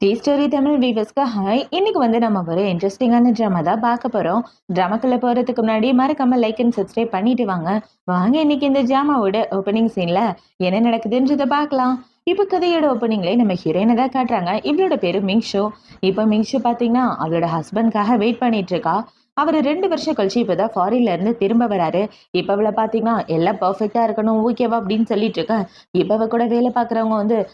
Tea story Tamil வீவர்ஸ்க்கு hi. இன்னைக்கு நம்ம ஒரு இன்ட்ரெஸ்டிங்கான ட்ராமா தான் பார்க்க போறோம். ட்ராமாக்குள்ள போறதுக்கு முன்னாடி மறக்காம லைக் அண்ட் சப்ஸ்கிரைப் பண்ணிட்டு வாங்க. வாங்க இன்னைக்கு இந்த ட்ராமாவோட ஓப்பனிங் சீன்ல என்ன நடக்குதுன்றத பார்க்கலாம். இப்ப கதையோட ஓப்பனிங்ல நம்ம ஹீரோயினை தான் காட்டுறாங்க. இவளோட பேரு மிங்ஷோ. இப்ப மிங்ஷோ பாத்தீங்கன்னா அவளோட ஹஸ்பண்ட்காக வெயிட் பண்ணிட்டு இருக்கா. அவர் 2 வருஷம் கழிச்சு இப்பதான் ஃபாரின்ல இருந்து திரும்ப வராரு. இப்ப அவளை பாத்தீங்கன்னா எல்லாம் பர்ஃபெக்டா இருக்கணும் ஓகேவா அப்படின்னு சொல்லிட்டு இருக்க. இப்ப அவ கூட வேலை பாக்குறவங்க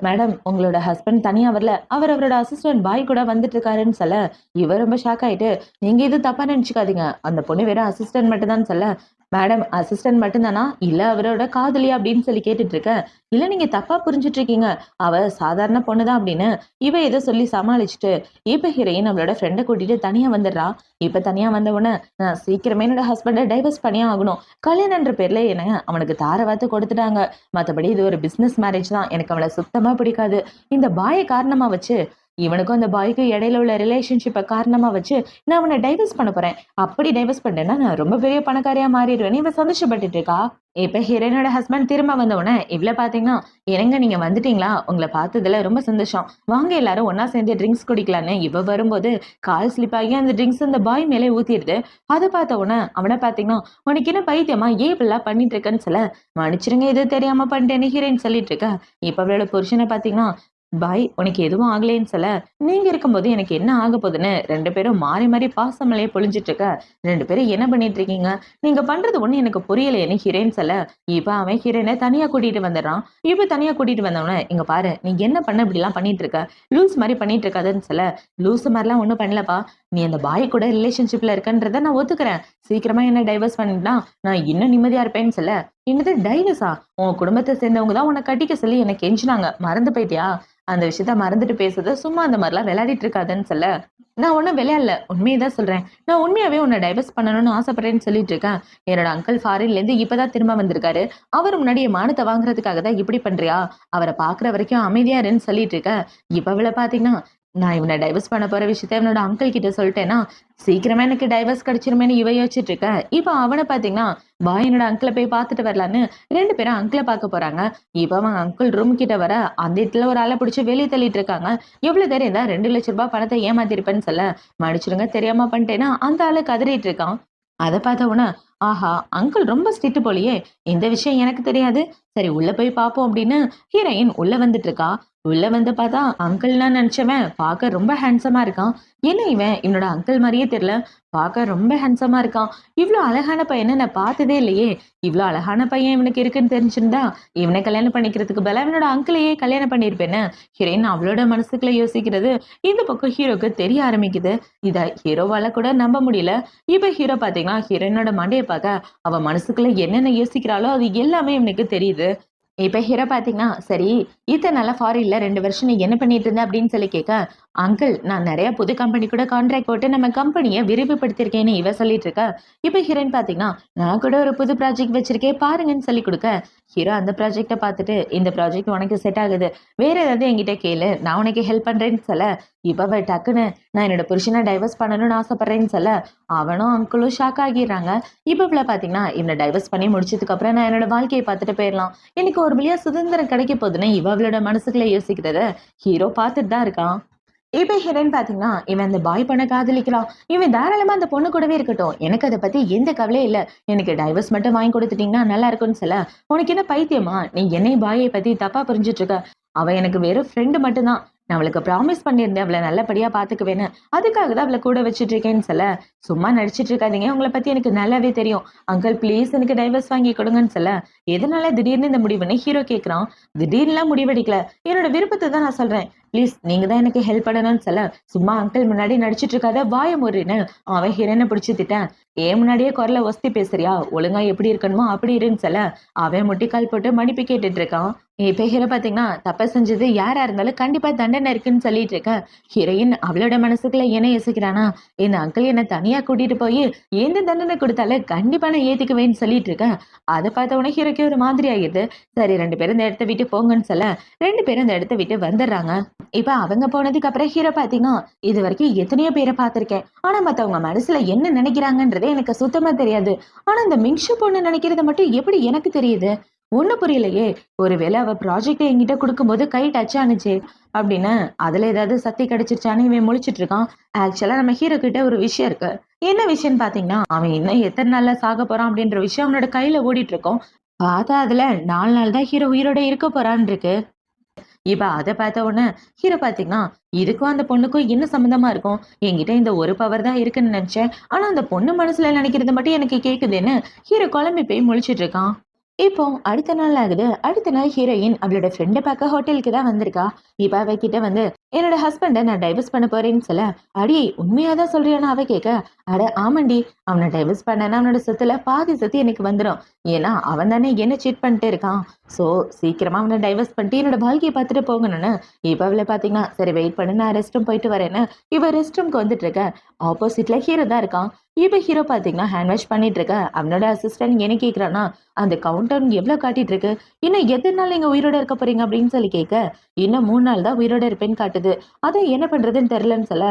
மேடம் உங்களோட ஹஸ்பண்ட் தனியா வரல, அவரோட அசிஸ்டன்ட் பாய் கூட வந்துட்டு இருக்காருன்னு சொல்ல இவர் ரொம்ப ஷாக் ஆயிட்டு, நீங்க இது தப்பா நினைச்சுக்காதீங்க, அந்த பொண்ணு வெறும் அசிஸ்டன்ட் மட்டும் தான் சொல்ல, மேடம் அசிஸ்டன்ட் மட்டும்தானா இல்ல அவரோட காதலியா அப்படின்னு சொல்லி கேட்டுட்டு இருக்க. இல்ல நீங்க தப்பா புரிஞ்சுட்டு இருக்கீங்க, அவ சாதாரண பொண்ணுதான் அப்படின்னு இவ ஏதோ சொல்லி சமாளிச்சுட்டு இப்ப ஹீரோயின் அவளோட ஃப்ரெண்டை கூட்டிட்டு தனியா வந்துடுறா. இப்ப தனியா வந்த உடனே நான் சீக்கிரமே என்னோட ஹஸ்பண்டை டைவர்ஸ் பண்ணியே ஆகணும், கல்யாணன்ற பேர்ல என்ன அவனுக்கு தார வார்த்தை கொடுத்துட்டாங்க, மத்தபடி இது ஒரு பிசினஸ் மேரேஜ் தான், எனக்கு அவளை சுத்தமா பிடிக்காது, இந்த பாயை காரணமா வச்சு இவனுக்கும் அந்த பாய்க்கு இடையில உள்ள ரிலேஷன்ஷிப்பை காரணமா வச்சு நான் அவனை டைவர்ஸ் பண்ண போறேன், அப்படி டைவர்ஸ் பண்ணேன்னா நான் ரொம்ப பெரிய பணக்காரியா மாறிடுவேன் இவ சந்தோஷப்பட்டுட்டு இருக்கா. இப்ப ஹீரோனோட ஹஸ்பண்ட் திரும்ப வந்த உடனே இவ்வளவு பாத்தீங்கன்னா, என்னங்க நீங்க வந்துட்டீங்களா, உங்களை பார்த்ததுல ரொம்ப சந்தோஷம், வாங்க எல்லாரும் ஒன்னா சேர்ந்து ட்ரிங்க்ஸ் குடிக்கலான்னு இவ வரும்போது கால் ஸ்லிப் ஆகி அந்த ட்ரிங்க்ஸ் அந்த பாய் மேலே ஊத்திடுது. அதை பார்த்த உடனே அவனை பாத்தீங்கன்னா, உனக்கு என்ன பைத்தியமா ஏன் இப்படிலாம் பண்ணிட்டு இருக்கேன்னு சொல்ல, மன்னிச்சிருங்க இது தெரியாம பண்ணிட்டேன்னு ஹீரோயின் சொல்லிட்டு இருக்க. இப்ப அவளோட புருஷனை பாத்தீங்கன்னா, பாய் உனக்கு எதுவும் ஆகலைன்னு சொல்ல, நீங்க இருக்கும்போது எனக்கு என்ன ஆக போகுதுன்னு 2 பேரும் மாறி மாறி பாசமலையே பொழிஞ்சிட்டு இருக்க. 2 பேரும் என்ன பண்ணிட்டு இருக்கீங்க, நீங்க பண்றது ஒண்ணு எனக்கு புரியலையேன்னு ஹீரோயின் சொல்ல, இப்ப அவன் ஹீரோயினை தனியா கூட்டிட்டு வந்துடுறான். இப்ப தனியா கூட்டிட்டு வந்தவன, இங்க பாரு நீ என்ன பண்ண இப்படி எல்லாம் பண்ணிட்டு இருக்க, லூஸ் மாதிரி பண்ணிட்டு இருக்காதுன்னு சொல்ல, லூஸ் மாதிரிலாம் ஒண்ணும் பண்ணலப்பா, நீ அந்த பாய் கூட ரிலேஷன்ஷிப்ல இருக்கன்றத நான் ஒத்துக்கிறேன், சீக்கிரமா என்ன டைவர்ஸ் பண்ணிட்டா நான் இன்னும் நிம்மதியா இருப்பேன்னு சொல்ல, என்னது டைவர்ஸா, உன் குடும்பத்தை சேர்ந்தவங்க தான் உன்னை கட்டிக்க சொல்லி எனக்கு கெஞ்சினாங்க, மறந்து போயிட்டியா, அந்த விஷயத்த மறந்துட்டு பேசுறது சும்மா அந்த மாதிரிலாம் விளையாடிட்டு இருக்காதுன்னு சொல்ல, நான் ஒன்னும் விளையாடல உண்மையதான் சொல்றேன், நான் உண்மையாவே உன்னை டைவர்ஸ் பண்ணணும்னு ஆசைப்படுறேன்னு சொல்லிட்டு இருக்கேன். என்னோட அங்கிள் ஃபாரின்ல இருந்து இப்பதான் திரும்ப வந்திருக்காரு, அவர் முன்னாடி என் மானத்தை வாங்குறதுக்காக தான் இப்படி பண்றியா, அவரை பாக்குற வரைக்கும் அமைதியா இருன்னு சொல்லிட்டு இருக்க. இப்ப அவளை பாத்தீங்கன்னா, நான் இவனை டைவர்ஸ் பண்ண போற விஷயத்த இவனோட அங்கிள் கிட்ட சொல்லிட்டேன்னா சீக்கிரமா எனக்கு டைவர்ஸ் கிடைச்சிருமேன்னு இவ யோசிச்சுட்டு இருக்க. இப்ப அவனை பாத்தீங்கன்னா, பாய் என்னோட அங்கிளை போய் பார்த்துட்டு வரலான்னு 2 பேரும் அங்கிளை பார்க்க போறாங்க. இப்ப அவன் அங்கிள் ரூம் கிட்ட வர அந்த இடத்துல ஒரு ஆளை பிடிச்சி வெளியே தள்ளிட்டு இருக்காங்க. எவ்வளவு தைரியம் தான் 2 லட்சம் ரூபாய் பணத்தை ஏமாத்திருப்பேன்னு சொல்ல, மன்னிச்சிடுங்க தெரியாம பண்ணிட்டேன்னா அந்த ஆளு கதறிட்டு இருக்கான். அதை பார்த்த உடனே, ஆஹா அங்கிள் ரொம்ப ஸ்ட்ரிக்ட் போலியே, இந்த விஷயம் எனக்கு தெரியாது, சரி உள்ள போய் பார்ப்போம் அப்படின்னு ஹீரோயின் உள்ள வந்துட்டு இருக்கா. உள்ள வந்து பார்த்தா அங்கிள்னா நினைச்சவன் பார்க்க ரொம்ப ஹேண்ட்ஸமா இருக்கான். என்ன இவன் இவனோட அங்கிள் மாதிரியே தெரியல, பார்க்க ரொம்ப ஹேண்ட்ஸமா இருக்கான், இவ்வளோ அழகான பையனை நான் பார்த்ததே இல்லையே, இவ்வளோ அழகான பையன் இவனுக்கு இருக்குன்னு தெரிஞ்சிருந்தா இவனை கல்யாணம் பண்ணிக்கிறதுக்கு பதிலா இவனோட அங்கிளையே கல்யாணம் பண்ணியிருப்பேன்னு ஹீரோயின் அவளோட மனசுக்குள்ள யோசிக்கிறது இந்த பக்கம் ஹீரோக்கு தெரிய ஆரம்பிக்குது. இதை ஹீரோவால கூட நம்ப முடியல. இப்ப ஹீரோ பாத்தீங்கன்னா ஹீரோயினோட மண்டையை பார்க்க அவ மனசுக்குள்ள என்னென்ன யோசிக்கிறாளோ அது எல்லாமே இவனுக்கு தெரியுது. இப்ப ஹீரோ பாத்தீங்கன்னா, சரி இத்தனை நாளா ஃபாரின்ல 2 வருஷம் நீ என்ன பண்ணிட்டு இருந்த அப்படின்னு சொல்லி கேட்க, அங்கிள் நான் நிறைய புது கம்பெனி கூட கான்ட்ராக்ட் போட்டு நம்ம கம்பெனியை விரிவுபடுத்திருக்கேன்னு இவ சொல்லிட்டு இருக்க. இப்ப ஹீரோயின் பாத்தீங்கன்னா, நான் கூட ஒரு புது ப்ராஜெக்ட் வச்சிருக்கேன் பாருங்கன்னு சொல்லி கொடுக்க, ஹீரோ அந்த ப்ராஜெக்டை பார்த்துட்டு இந்த ப்ராஜெக்ட் உனக்கு செட் ஆகுது, வேற ஏதாவது என்கிட்ட கேளு நான் உனக்கு ஹெல்ப் பண்றேன்னு சொல்ல, இப்ப டக்குன்னு நான் என்னோட புருஷனை டைவர்ஸ் பண்ணணும்னு ஆசைப்படுறேன்னு சொல்ல, அவனும் அங்கிளும் ஷாக் ஆகிடுறாங்க. இப்ப இவ்வளவு பாத்தீங்கன்னா, இவனை டைவர்ஸ் பண்ணி முடிச்சதுக்கு அப்புறம் நான் என்னோட வாழ்க்கையை பார்த்துட்டு போயிடலாம், எனக்கு ஒரு வழியா சுதந்திரம் கிடைக்க போகுதுன்னு இவளோட மனசுக்குள்ள யோசிக்கிறத ஹீரோ பார்த்துட்டு தான் இருக்கான். இப்ப ஹீரோயின் பாத்தீங்கன்னா, இவன் அந்த பாய் பண்ண காதலிக்கலாம், இவன் தாராளமா அந்த பொண்ணு கூடவே இருக்கட்டும், எனக்கு அதை பத்தி எந்த கவலையும் இல்ல, எனக்கு டைவர்ஸ் மட்டும் வாங்கி கொடுத்துட்டீங்கன்னா நல்லா இருக்கும்னு சொல்ல, உனக்கு என்ன பைத்தியமா, நீ என்னை பாயை பத்தி தப்பா புரிஞ்சுட்டு இருக்க, அவ எனக்கு வெறும் ஃப்ரெண்டு மட்டும்தான், நான் அவளுக்கு ப்ராமிஸ் பண்ணியிருந்தேன் அவளை நல்லபடியா பாத்துக்குவேன்னு, அதுக்காக தான் அவளை கூட வச்சுட்டு இருக்கேன்னு சொல்ல, சும்மா நடிச்சிட்டு இருக்காதீங்க, உங்களை பத்தி எனக்கு நல்லாவே தெரியும், அங்கிள் ப்ளீஸ் எனக்கு டைவர்ஸ் வாங்கி கொடுங்கன்னு சொல்ல, எதனால திடீர்னு இந்த முடிவுன்னு ஹீரோ கேட்கிறான். திடீர்னுலாம் முடிவெடுக்கல, என்னோட விருப்பத்தை தான் நான் சொல்றேன், ப்ளீஸ் நீங்க தான் எனக்கு ஹெல்ப் பண்ணணும்னு சொல்ல, சும்மா அங்கிள் முன்னாடி நடிச்சிட்டு இருக்காத வாய முறின்னு அவன் ஹீரோனை பிடிச்சி திட்டேன். ஏன் முன்னாடியே குரல ஒஸ்தி பேசுறியா, ஒழுங்கா எப்படி இருக்கணுமோ அப்படி இருன்னு சொல்ல, அவன் முட்டிக்கால் போட்டு மன்னிப்பு கேட்டுட்டு இருக்கான். இப்ப ஹீரோ பாத்தீங்கன்னா, தப்ப செஞ்சது யாரா இருந்தாலும் கண்டிப்பா தண்டனை இருக்குன்னு சொல்லிட்டு இருக்க. ஹீரோயின் அவளோட மனசுக்குள்ள என்ன யோசிக்கிறானா, இந்த அங்கிள் என்ன தனியா கூட்டிட்டு போய் எந்த தண்டனை கொடுத்தாலும் கண்டிப்பா நான் ஏத்துக்குவேன்னு சொல்லிட்டு இருக்கேன். அதை பார்த்த உடனே ஹீரோக்கே ஒரு மாதிரி ஆகிடுது. சரி 2 பேரும் இந்த இடத்த விட்டு போங்கன்னு சொல்ல 2 பேரும் இந்த இடத்த விட்டு வந்துடுறாங்க. இப்ப அவங்க போனதுக்கு அப்புறம் ஹீரோ பாத்தீங்கன்னா, இது வரைக்கும் எத்தனையோ பேரை பார்த்திருக்கேன், ஆனா மத்தவங்க மனசுல என்ன நினைக்கிறாங்கன்றதே எனக்கு சுத்தமா தெரியாது, ஆனா இந்த மிங்ஷு பொண்ணு நினைக்கிறத மட்டும் எப்படி எனக்கு தெரியுது, ஒண்ணு புரியலையே. ஒருவேளை அவ ப்ராஜெக்ட் என்கிட்ட குடுக்கும்போது கை டச் ஆனுச்சே அப்படின்னு, அதுல ஏதாவது சக்தி கிடைச்சிருச்சான்னு இவன் முழிச்சிட்டு இருக்கான். ஆக்சுவலா நம்ம ஹீரோ கிட்ட ஒரு விஷயம் இருக்கு. என்ன விஷயம்னு பாத்தீங்கன்னா, அவன் இன்னும் எத்தனை நாள்ல சாக போறான் அப்படின்ற விஷயம் அவனோட கையில ஓடிட்டு இருக்கும். பார்த்தா அதுல 4 நாள் தான் ஹீரோ உயிரோட இருக்க போறான்னு இருக்கு. இப்ப அத பார்த்த உடனே ஹீரோ பாத்தீங்கன்னா, இதுக்கும் அந்த பொண்ணுக்கும் என்ன சம்மந்தமா இருக்கும்? என்கிட்ட இந்த ஒரு பவர் தான் இருக்குன்னு நெனச்சேன். ஆனா அந்த பொண்ணு மனசுல நெனைக்கிறது மட்டும் எனக்கு கேக்குதேன்னு ஹீரோ குழம்பி போய் முழிச்சிட்டு இருக்கான். இப்போ அடுத்த நாள் ஆகுது. அடுத்த நாள் ஹீரோயின் அவளோட ஃப்ரெண்ட பார்க்க ஹோட்டலுக்கு தான் வந்திருக்கா. இப்ப அவ கிட்ட வந்து, "என்னோட ஹஸ்பண்ட நான் டைவர்ஸ் பண்ண போறேன்னு" சொல்ல, "அடி உண்மையா தான் சொல்றியான்னு?" அவ கேட்க, "அட ஆமாண்டி. அவன டைவர்ஸ் பண்ணேன்னா அவனோட சொத்துல பாதி சொத்து எனக்கு வந்துரும். ஏன்னா அவன் தானே என்ன சீட் பண்ணிட்டு இருக்கான். சோ சீக்கிரமா அவன டைவர்ஸ் பண்ணிட்டு என்னோட வாழ்க்கைய பார்த்துட்டு போகணும்னு." இப்ப அவள பாத்தீங்கன்னா, "சரி வெயிட் பண்ணு நான் ரெஸ்ட் ரூம் போயிட்டு வரேன்னு" இவ ரெஸ்ட் ரூம்க்கு வந்துட்டு இருக்க. ஆப்போசிட்ல ஹீரோ தான் இருக்கான். இப்ப ஹீரோ பாத்தீங்கன்னா ஹேண்ட் வாஷ் பண்ணிட்டு இருக்க. அவனோட அசிஸ்டன்ட் என்ன கேக்குறான்னா, "அந்த கவுண்ட் டவுன் எவ்வளவு காட்டிட்டு இருக்கு? இன்னும் எத்தனை நாள் நீங்க உயிரோட இருக்க போறீங்க?" அப்படின்னு சொல்லி கேட்க, "இன்னும் 3 நாள் தான் உயிரோட இருப்பேன்னு காட்டுது. அதான் என்ன பண்றதுன்னு தெரியலன்னு" சொல்ல,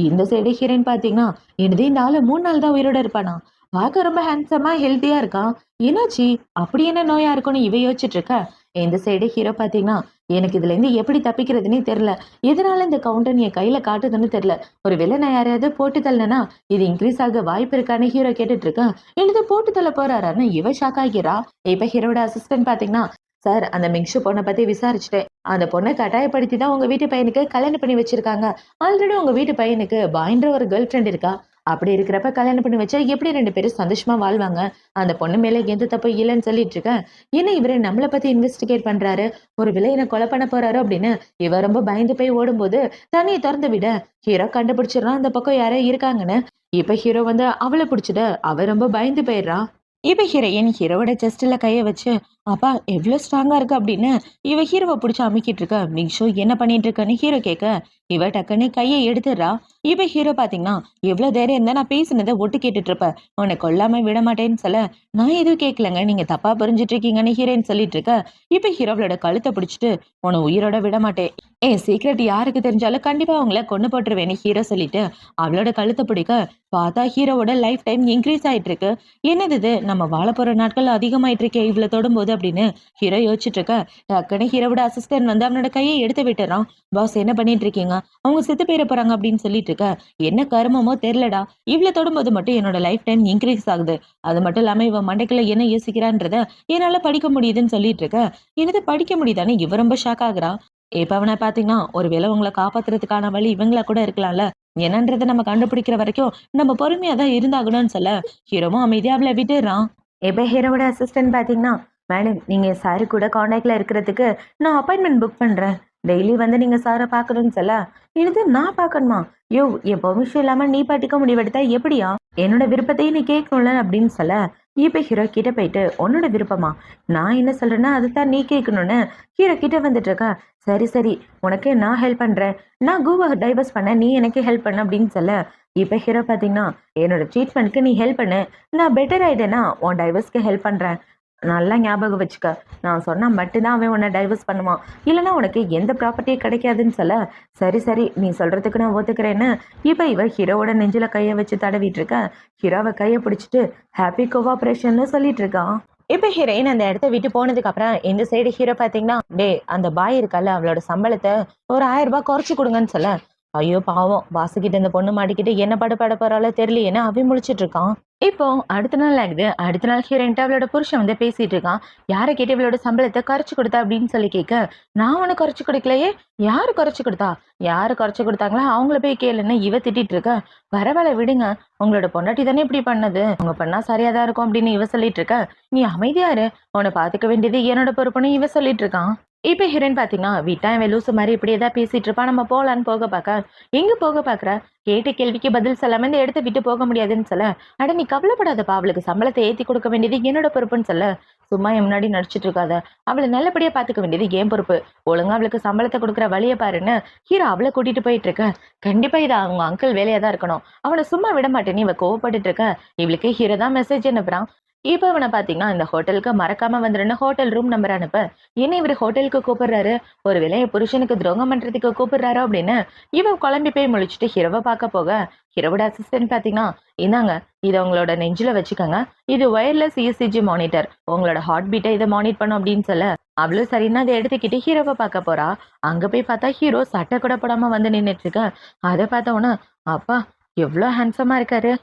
இந்த சைடு ஹீரோயின் பாத்தீங்கன்னா, "என்னது இந்த ஆளு 3 நாள் தான் உயிரோட இருப்பானா? பார்க்க ரொம்ப ஹேண்ட்ஸமா ஹெல்த்தியா இருக்கான். என்னாச்சு? அப்படி என்ன நோயா இருக்கும்னு" இவ யோசிச்சுட்டு இருக்க. இந்த சைடு ஹீரோ பாத்தீங்கன்னா, "எனக்கு இதுல இருந்து எப்படி தப்பிக்கிறதுன்னே தெரியல. எதனால இந்த கவுண்டன் என் கையில காட்டுதுன்னு தெரியல. ஒருவேளை நான் யாரையாவது போட்டு தள்ளனா இது இன்க்ரீஸ் ஆக வாய்ப்பு இருக்கான்னு" ஹீரோ கேட்டுட்டு இருக்கேன். "என்னது போட்டு தள்ள போறாரான்னு" இவ ஷாக் ஆகிறா. இப்ப ஹீரோட அசிஸ்டன்ட் பாத்தீங்கன்னா, "சார் அந்த மிங்ஷு பொண்ண பத்தி விசாரிச்சுட்டேன். அந்த பொண்ண கட்டாயப்படுத்தி தான் உங்க வீட்டு பையனுக்கு கல்யாணம் பண்ணி வச்சிருக்காங்க. ஆல்ரெடி உங்க வீட்டு பையனுக்கு பாய்ன்ற ஒரு கேர்ள் ஃப்ரெண்ட் இருக்கா. அப்படி இருக்கிறப்ப கல்யாணம் பண்ணி வச்சா எப்படி 2 பேரும் சந்தோஷமா வாழ்வாங்க? அந்த பொண்ணு மேல எந்த தப்பும் இல்லன்னு சொல்லிட்டு இருக்கேன். என்ன இவரு நம்மள பத்தி இன்வெஸ்டிகேட் பண்றாரு? ஒருவேளை என்ன கொலை பண்ண போறாரோ அப்படின்னு" இவ ரொம்ப பயந்து போய் ஓடும்போது தண்ணிய தொறந்து விட ஹீரோ கண்டுபிடிச்சிடறான் அந்த பக்கம் யாரோ இருக்காங்கன்னு. இப்ப ஹீரோ வந்து அவள புடிச்சுட அவ ரொம்ப பயந்து போயிடுறா. இப்ப ஹீரோயின் ஹீரோவோட செஸ்ட்ல கைய வச்சு, "அப்பா எவ்ளோ ஸ்ட்ராங்கா இருக்கு" அப்படின்னு இவ ஹீரோவ புடிச்சு அமுக்கிட்டு இருக்க. "மிங்ஷு என்ன பண்ணிட்டு இருக்கன்னு?" ஹீரோ கேட்க, இவ டக்குன்னு கைய எடுத்துடுறா. இப்ப ஹீரோ பாத்தீங்கன்னா, "எவ்ளோ தைரியம் இருந்தா நான் பேசினத ஒட்டு கேட்டுட்டு இருப்ப. உன்னை கொல்லாம விட மாட்டேன்னு" சொல்ல, "நான் எதுவும் கேட்கலங்க. நீங்க தப்பா புரிஞ்சுட்டு இருக்கீங்கன்னு" ஹீரோயின் சொல்லிட்டு இருக்க. இப்ப ஹீரோவோட கழுத்த பிடிச்சிட்டு, "உன்னை உயிரோட விட மாட்டேன். என் சீக்ரெட் யாருக்கு தெரிஞ்சாலும் கண்டிப்பா அவங்கள கொன்னு போட்டுருவேன்னு" ஹீரோ சொல்லிட்டு அவளோட கழுத்த பிடிக்க, பார்த்தா ஹீரோவோட லைஃப் டைம் இன்க்ரீஸ் ஆயிட்டு இருக்கு. "என்னது இது? நம்ம வாழப்போற நாட்கள் அதிகமாயிட்டு இருக்கே இவ்ளோ தொடும்போது" அப்படின்னு ஹீரோ யோசிச்சுட்டு இருக்க. டக்குன்னு ஹீரோவோட அசிஸ்டன்ட் வந்து அவனோட கையை எடுத்து விட்டுறான். "பாஸ் என்ன பண்ணிட்டு இருக்கீங்க? அவங்க செத்து போயிற போறாங்க" அப்படின்னு சொல்லிட்டு இருக்க. "என்ன கருமமோ தெரியலடா. இவ்ளோ தொடும்போது மட்டும் என்னோட லைஃப் டைம் இன்க்ரீஸ் ஆகுது. அது மட்டும் இல்லாம இவன் மண்டைக்குள்ள என்ன யோசிக்கிறான்றத என்னால படிக்க முடியுதுன்னு" சொல்லிட்டு இருக்க. "என்னது படிக்க முடியுதான்னு?" இவ ரொம்ப ஷாக் ஆகுறா. இப்ப அவன பாத்தீங்கன்னா, ஒருவேளை உங்கள காப்பாத்துறதுக்கான வழி இவங்களா கூட இருக்கலாம்ல. என்னன்றத நம்ம கண்டுபிடிக்கிற வரைக்கும் நம்ம பொறுமையா தான் இருந்தாகணும்னு சொல்ல, ஹீரோவும் அமைதியா அவள விட்டுர்றான். இப்ப ஹீரோவோட அசிஸ்டன்ட் பாத்தீங்கன்னா, "மேடம் நீங்க சார் கூட கான்டாக்ட்ல இருக்கிறதுக்கு நான் அப்பாயின்ட்மெண்ட் புக் பண்றேன். டெய்லி வந்து நீங்க சார பார்க்கணும்னு" சொல்ல, "இது நான் பார்க்கணுமா? யோவ் என் பெர்மிஷன் இல்லாம நீ பாட்டுக்கு முடிவெடுத்தா எப்படியா? என்னோட விருப்பத்தையும் நீ கேட்கணும்ல" அப்படின்னு சொல்ல, இப்ப ஹீரோ கிட்ட போயிட்டு, "உன்னோட விருப்பமா? நான் என்ன சொல்றேன்னா அதுதான் நீ கேட்கணும்னு" ஹீரோ கிட்ட வந்துட்டு இருக்கா. "சரி சரி உனக்கு நான் ஹெல்ப் பண்றேன். நான் கூவ டைவர்ஸ் பண்ண நீ எனக்கு ஹெல்ப் பண்ணு" அப்படின்னு சொல்ல, இப்ப ஹீரோ பாத்தீங்கன்னா, "என்னோட ட்ரீட்மெண்ட்க்கு நீ ஹெல்ப் பண்ணு. நான் பெட்டர் ஆயிட்டேன்னா உன் டைவர்ஸ்க்கு ஹெல்ப் பண்றேன். நல்லா ஞாபகம் வச்சுக்க. நான் சொன்னா மட்டும்தான் அவன் உன்னை டைவர்ஸ் பண்ணுவான். இல்லைன்னா உனக்கு எந்த ப்ராப்பர்ட்டியும் கிடைக்காதுன்னு" சொல்ல, "சரி சரி நீ சொல்றதுக்கு நான் ஒத்துக்கிறேன்னு" இப்ப இவ ஹீரோவோட நெஞ்சில கைய வச்சு தடவிட்டு இருக்க. ஹீரோவ கைய பிடிச்சிட்டு ஹாப்பி கோஆபரேஷன்னு சொல்லிட்டு இருக்கான். இப்ப ஹீரோயின் அந்த இடத்த விட்டு போனதுக்கு அப்புறம் இந்த சைடு ஹீரோ பாத்தீங்கன்னா, "டேய் அந்த பாய் இருக்கால அவளோட சம்பளத்தை ஒரு 1000 ரூபாய் குறைச்சு கொடுங்கன்னு" சொல்ல, ஐயோ பாவம் வாசுகிட்ட இந்த பொண்ணு மாட்டிக்கிட்டு என்ன பட போறாளோ தெரியலையேன்னு அவன் முழிச்சிட்டு இருக்கான். இப்போ அடுத்த நாள் ஆகுது. அடுத்த நாள் ஹீரோயின்ட்ட அவளோட புருஷன் வந்து பேசிட்டு இருக்கான். "யார கேட்டு இவளோட சம்பளத்த குறைச்சு குடுத்தா?" அப்படின்னு சொல்லி கேட்க, "நான் ஒண்ணும் குறைச்சு குடுக்கலையே. யாரு குறைச்சு குடுத்தா? யாரு குறைச்சு குடுத்தாங்களோ அவங்கள போய் கேளுன்னு" இவ திட்டிட்டு இருக்க. "பரவால்ல விடுங்க. உங்களோட பொண்டாட்டி தானே இப்படி பண்ணது. அவங்க பண்ணா சரியா தான் இருக்கும்" அப்படின்னு இவ சொல்லிட்டு இருக்க. "நீ அமைதியா இரு. உன்னை பாத்துக்க வேண்டியது என்னோட பொறுப்புன்னு" இவ சொல்லிட்டு இருக்கான். இப்ப ஹீரோயின் பாத்தீங்கன்னா, விட்டா இவன் லூசு மாரி இப்படி ஏதாவது பேசிட்டு இருப்பான். நம்ம போலான்னு போக பாக்க, "எங்க போக பாக்குற? கேட்ட கேள்விக்கு பதில் சொல்லாம இந்த இடத்த விட்டு போக முடியாதுன்னு" சொல்ல, "அட நீ கவலைப்படாதப்பா. அவளுக்கு சம்பளத்தை ஏத்தி கொடுக்க வேண்டியது என்னோட பொறுப்புன்னு" சொல்ல, "சும்மா என் முன்னாடி நடிச்சிட்டு இருக்காத. அவளை நல்லபடியா பாத்துக்க வேண்டியது என் பொறுப்பு. ஒழுங்கா அவளுக்கு சம்பளத்தை கொடுக்குற வழிய பாருன்னு" ஹீரோ அவளை கூட்டிட்டு போயிட்டு இருக்க. கண்டிப்பா இது அவங்க அங்கிள் வேலையா தான் இருக்கணும். அவனை சும்மா விட மாட்டேன்னு இவ கோவப்பட்டுட்டு இருக்க. இவளுக்கு ஹீரோ தான் மெசேஜ் அனுப்புறான். இப்ப இவன பாத்தீங்கன்னா, இந்த ஹோட்டலுக்கு மறக்காம வந்துருன்னு ஹோட்டல் ரூம் நம்பர் அனுப்ப, என்ன இவரு ஹோட்டலுக்கு கூப்பிடுறாரு? ஒருவேளை என் புருஷனுக்கு துரோகம் பண்றதுக்கு கூப்பிடுறாரோ அப்படின்னு, இவன் குழம்பி போய் முழிச்சுட்டு ஹீரோவ பாக்க போக, ஹீரோவோட அசிஸ்டன்ட் பாத்தீங்கன்னா, இந்தாங்க இத உங்களோட நெஞ்சில வச்சுக்கங்க. இது வயர்லெஸ் இசிஜி மானிட்டர். உங்களோட ஹார்ட் பீட்ட இத மானிட் பண்ணும் அப்படின்னு சொல்ல, அவளும் சரின்னு அத எடுத்துக்கிட்டு ஹீரோவ பாக்க போறா. அங்க போய் பார்த்தா ஹீரோ சட்டை கூட போடாம வந்து நின்னுட்டு இருக்க. அத பார்த்த உடனே, அப்பா எவ்ளோ ஹேண்ட்ஸமா இருக்காரு.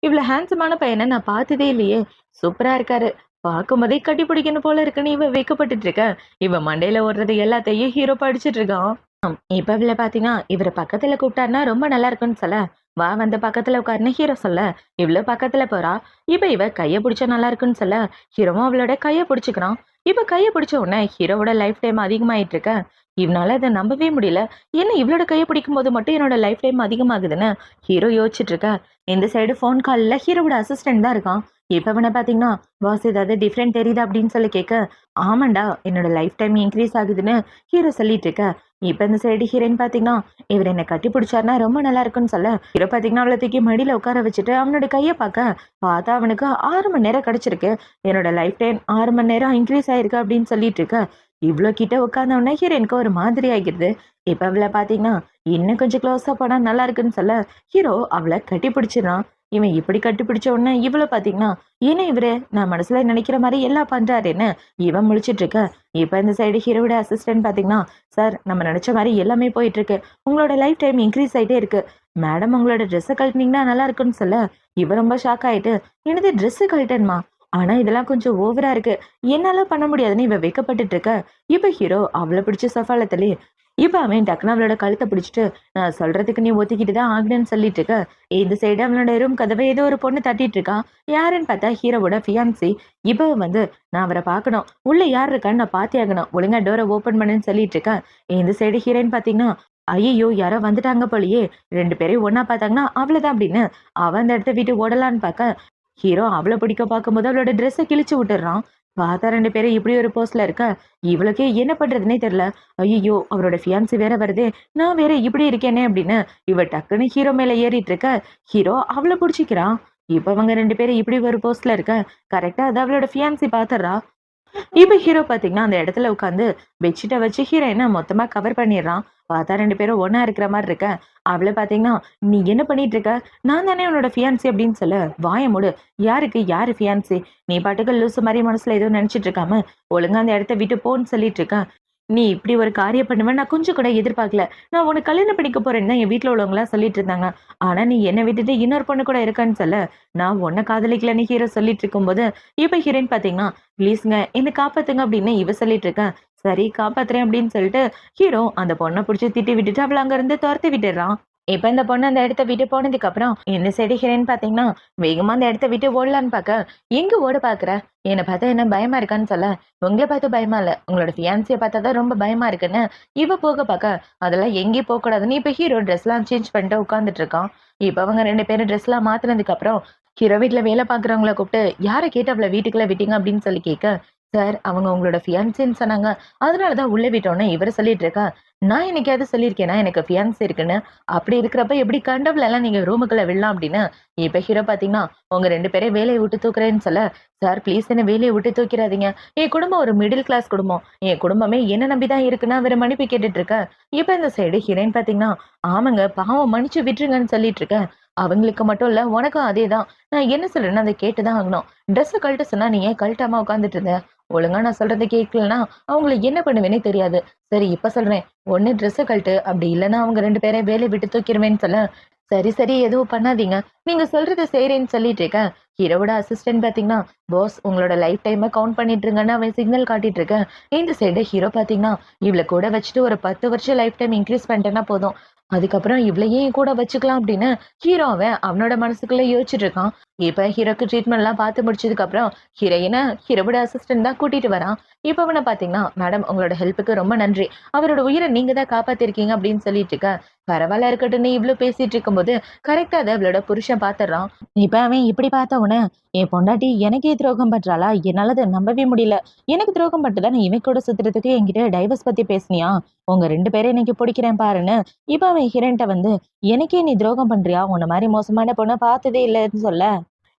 இவ்ளோ ஹேண்ட்ஸமான பையன நான் பார்த்ததே இல்லையே! சூப்பரா இருக்காரு. பார்க்கும்போதே கட்டி பிடிக்கணும் போல இருக்குன்னு இவ வெட்கப்பட்டுட்டு இருக்க. இவ மண்டையில ஓடுறது எல்லாத்தையும் ஹீரோ படிச்சுட்டு இருக்கான். இப்ப இவள பார்த்தீங்கன்னா, இவர பக்கத்துல கூப்பிட்டாருன்னா ரொம்ப நல்லா இருக்கும்னு சொல்ல, வா வந்து பக்கத்துல உட்காருன்னு ஹீரோ சொல்ல, இவளும் பக்கத்துல போறா. இப்ப இவ கைய பிடிச்சா நல்லா இருக்குன்னு சொல்ல, ஹீரோவும் அவளோட கைய பிடிச்சுக்கிறான். இப்ப கைய பிடிச்ச உடனே ஹீரோவோட லைஃப் டைம் அதிகமாயிட்டு இருக்க. இவனால அத நம்பவே முடியல. என்ன இவளோட கைய பிடிக்கும்போது மட்டும் என்னோட லைஃப் டைம் அதிகமாகுதுன்னு ஹீரோ யோசிச்சுட்டு இருக்க. இந்த சைடு ஃபோன் கால்ல ஹீரோவோட அசிஸ்டன்ட் தான் இருக்கான். இப்ப இவன பார்த்தீங்கன்னா, பாஸ் ஏதாவது டிஃபரெண்ட் தெரியுதா அப்படின்னு சொல்லி கேட்க, ஆமாண்டா என்னோட லைஃப் டைம் இன்க்ரீஸ் ஆகுதுன்னு ஹீரோ சொல்லிட்டு இருக்க. இப்ப இந்த சைடு ஹீரோயின் பாத்தீங்கன்னா, இவர் என்ன கட்டி பிடிச்சாருன்னா ரொம்ப நல்லா இருக்குன்னு சொல்ல, ஹீரோ பாத்தீங்கன்னா அவளை தூக்கி மடியில உட்கார வச்சுட்டு அவனோட கையை பார்த்தா அவனுக்கு 6 மணி நேரம் கிடைச்சிருக்கு. என்னோட லைஃப் டைம் 6 மணி நேரம் இன்க்ரீஸ் ஆயிருக்கு அப்படின்னு சொல்லிட்டு இருக்க. இவ்ளோ கிட்ட உட்கார்ந்தவொடனே ஹீரோயினுக்கு ஒரு மாதிரி ஆகிடுது. இப்ப அவளை பாத்தீங்கன்னா, இன்னும் கொஞ்சம் க்ளோஸா போனா நல்லா இருக்குன்னு சொல்ல, ஹீரோ அவளை கட்டி பிடிச்சிடறான். இவன் இப்படி கட்டி பிடிச்ச உடனே இவ்வளவு பாத்தீங்கன்னா, ஏன்னா இவரு நான் மனசுல நினைக்கிற மாதிரி எல்லாம் பண்றாருன்னு இவன் முழிச்சிட்டு இருக்க. இப்ப இந்த சைடு ஹீரோட அசிஸ்டன்ட் பாத்தீங்கன்னா, சார் நம்ம நினைச்ச மாதிரி எல்லாமே போயிட்டு இருக்கு. உங்களோட லைஃப் டைம் இன்க்ரீஸ் ஆயிட்டே இருக்கு. மேடம் உங்களோட ட்ரெஸ்ஸை கழட்டினீங்கன்னா நல்லா இருக்குன்னு சொல்ல, இவ ரொம்ப ஷாக் ஆயிட்டு, என்னது ட்ரெஸ்ஸு கழட்டணுமா? ஆனா இதெல்லாம் கொஞ்சம் ஓவரா இருக்கு. என்னால பண்ண முடியாதுன்னு இவ வெட்கப்பட்டுட்டு இருக்க. இப்ப ஹீரோ அவளை பிடிச்ச சஃபால தள்ளி, இப்ப அவன் டக்குனு அவளோட கழுத்தை பிடிச்சிட்டு, நான் சொல்றதுக்கு நீ ஒத்திக்கிட்டு தான் ஆகணும்னு சொல்லிட்டு இருக்க. இந்த சைடு அவனோட ரூம் கதவை ஏதோ ஒரு பொண்ணு தட்டிட்டு இருக்கான். யாருன்னு பார்த்தா ஹீரோவோட ஃபியான்சி. இப்ப வந்து நான் அவரை பார்க்கணும். உள்ள யார் இருக்கான்னு நான் பார்த்தே ஆகணும். ஒழுங்கா டோரை ஓப்பன் பண்ணுன்னு சொல்லிட்டு இருக்கேன். இந்த சைடு ஹீரோயின் பார்த்தீங்கன்னா, ஐயோ யாரோ வந்துட்டாங்க போலயே, 2 பேரையும் ஒண்ணா பார்த்தாங்கன்னா அவ்வளவுதான் அப்படின்னு அவன் அந்த இடத்த விட்டு ஓடலான்னு பார்க்க, ஹீரோ அவள பிடிக்க பார்க்கும்போது அவளோட ட்ரெஸ்ஸை கிழிச்சு விட்டுறான். பார்த்தா 2 பேரும் இப்படி ஒரு போஸ்ட்ல இருக்க. இவளுக்கே என்ன பண்றதுன்னே தெரியல. ஐயோ அவரோட ஃபியான்சி வேற வருதே, நான் வேற இப்படி இருக்கேனே அப்படின்னு இவ டக்குன்னு ஹீரோ மேல ஏறிட்டு இருக்க. ஹீரோ அவளை பிடிச்சிக்கிறான். இப்ப அவங்க 2 பேரும் இப்படி ஒரு போஸ்ட்ல இருக்க. கரெக்டா அது அவளோட ஃபியான்சி பாத்துறா. இப்ப ஹீரோ பாத்தீங்கன்னா அந்த இடத்துல உட்காந்து பெட்ஷீட்டை வச்சு ஹீரோயினை மொத்தமா கவர் பண்ணிடுறான். பார்த்தா 2 பேரும் ஒண்ணா இருக்கிற மாதிரி இருக்க. அவளை பாத்தீங்கன்னா, நீ என்ன பண்ணிட்டு இருக்க? நான் தானே உன்னோட ஃபியான்சி அப்படின்னு சொல்ல, வாய மூடு. யாருக்கு யாரு ஃபியான்சி? நீ பாட்டுக்கு லூசு மாதிரி மனசுல எதுவும் நினைச்சிட்டு இருக்காம ஒழுங்கா அந்த இடத்த விட்டு போன்னு சொல்லிட்டு இருக்க. நீ இப்படி ஒரு காரியம் பண்ணுவேன் நான் கொஞ்சம் கூட எதிர்பார்க்கல. நான் உனக்கு கல்யாணம் பண்ணிக்க போறேன்னு தான் என் வீட்ல உள்ளவங்கலாம் சொல்லிட்டு இருந்தாங்க. ஆனா நீ என்ன விட்டுட்டு இன்னொரு பொண்ணு கூட இருக்கான்னு சொல்ல, நான் உன்னை காதலிக்கலன்னு ஹீரோ சொல்லிட்டு இருக்கும்போது, இப்ப ஹீரோயின் பாத்தீங்கன்னா, ப்ளீஸ்ங்க என்ன காப்பாத்துங்க அப்படின்னு இவ சொல்லிட்டு இருக்கேன். சரி காப்பாத்துறேன் அப்படின்னு சொல்லிட்டு ஹீரோ அந்த பொண்ணை புடிச்சு திட்டி விட்டுட்டு அவள அங்க இருந்து துரத்தி விட்டுறான். இப்ப இந்த பொண்ணு அந்த இடத்த விட்டு போனதுக்கு அப்புறம் இந்த சைடு ஹீரோயின் பாத்தீங்கன்னா, வேகமா அந்த இடத்த விட்டு ஓடலான்னு பாக்க, எங்க ஓட பாக்குற? என்னை பார்த்தா என்ன பயமா இருக்கான்னு சொல்ல, உங்களை பார்த்து பயமா இல்ல உங்களோட ஃபியான்சியை பார்த்தா தான் ரொம்ப பயமா இருக்குன்னு இவ போக பார்க்க, அதெல்லாம் எங்கேயும் போக கூடாதுன்னு இப்ப ஹீரோ ட்ரெஸ் எல்லாம் சேஞ்ச் பண்ணிட்டு உட்காந்துட்டு இருக்கான். இப்ப அவங்க 2 பேரும் ட்ரெஸ் எல்லாம் மாத்தினதுக்கு அப்புறம் ஹீரோ வீட்டுல வேலை பாக்குறவங்கள கூப்பிட்டு யாரை கேட்டு அவளை வீட்டுக்குள்ள விட்டீங்க அப்படின்னு சொல்லி கேட்க, சார் அவங்க உங்களோட ஃபியான்சின்னு சொன்னாங்க, அதனாலதான் உள்ள விட்டோன்னு இவரு சொல்லிட்டு இருக்கா. நான் என்னைக்காவது சொல்லியிருக்கேனா எனக்கு ஃபியான்சி இருக்குன்னு? அப்படி இருக்கிறப்ப எப்படி கண்டவுல எல்லாம் நீங்க ரூமுக்குள்ள விடலாம் அப்படின்னு இப்ப ஹீரோ பாத்தீங்கன்னா, உங்க 2 பேரையும் வேலையை விட்டு தூக்குறேன்னு சொல்ல, சார் ப்ளீஸ் என்ன வேலையை விட்டு தூக்கிறாதீங்க. என் குடும்பம் ஒரு மிடில் கிளாஸ் குடும்பம். என் குடும்பமே என்ன நம்பிதான் இருக்குன்னு அவரை மன்னிப்பு கேட்டுட்டு இருக்க. இப்ப இந்த சைடு ஹீரோயின் பாத்தீங்கன்னா, ஆமாங்க பாவம் மன்னிச்சு விட்டுருங்கன்னு சொல்லிட்டு இருக்கேன். அவங்களுக்கு மட்டும் இல்ல உனக்கும் அதேதான். நான் என்ன சொல்றேன்னு அதை கேட்டுதான் ஆகணும். ட்ரெஸ் கழட்ட சொன்னா நீ ஏன் கழட்டாம உட்காந்துட்டு இருந்த? ஒழுங்கா நான் சொல்றதை கேட்கலன்னா அவங்களை என்ன பண்ணுவேனே தெரியாது. சரி இப்ப சொல்றேன். ஒண்ணு ட்ரெஸ்ஸ கழட்டு. அப்படி இல்லைன்னா அவங்க 2 பேரையும் வேலையை விட்டு தூக்கிருவேன்னு சொல்ல, சரி சரி எதுவும் பண்ணாதீங்க. நீங்க சொல்றத செய்றேன்னு சொல்லிட்டு இருக்கேன். ஹீரோவோட அசிஸ்டன்ட் பாத்தீங்கன்னா, பாஸ் உங்களோட லைஃப் டைமை கவுண்ட் பண்ணிட்டு இருங்கன்னு அவன் சிக்னல் காட்டிட்டு இருக்கேன். இந்த சைடு ஹீரோ பாத்தீங்கன்னா, இவளை கூட வச்சுட்டு ஒரு 10 வருஷம் லைஃப் டைம் இன்க்ரீஸ் பண்ணிட்டேன்னா போதும். அதுக்கப்புறம் இவளையே என் கூட வச்சுக்கலாம் அப்படின்னு ஹீரோ அவனோட மனசுக்குள்ள யோசிச்சுட்டு இருக்கான். இப்ப ஹீரோக்கு ட்ரீட்மெண்ட் எல்லாம் பார்த்து முடிச்சதுக்கு அப்புறம் ஹீரோயினை ஹீரோவோட அசிஸ்டன்ட் தான் கூட்டிட்டு வரான். இப்ப அவனை பாத்தீங்கன்னா, மேடம் உங்களோட ஹெல்ப்புக்கு ரொம்ப நன்றி. அவரோட உயிரை நீங்க தான் காப்பாத்திருக்கீங்க அப்படின்னு சொல்லிட்டு இருக்க. பரவாயில்ல இருக்கட்டும் நீ இவ்வளவு பேசிட்டு இருக்கும்போது கரெக்டா அதை அவளோட புருஷன் பாத்துறான். இப்ப அவன் இப்படி பார்த்த உடனே, என் பொண்டாட்டி எனக்கே துரோகம் பண்றாளா? என்னால அதை நம்பவே முடியல. எனக்கு துரோகம் பட்டுதானே இவன் கூட சுத்துறதுக்கு என்கிட்ட டைவர்ஸ் பத்தி பேசுனியா? உங்க 2 பேரும் இன்னைக்கு பிடிக்கிறேன் பாருன்னு இப்ப அவன் ஹீரோன்ட்ட வந்து, எனக்கே நீ துரோகம் பண்றியா? உன்ன மாதிரி மோசமான பொண்ணை பார்த்ததே இல்லைன்னு சொல்ல,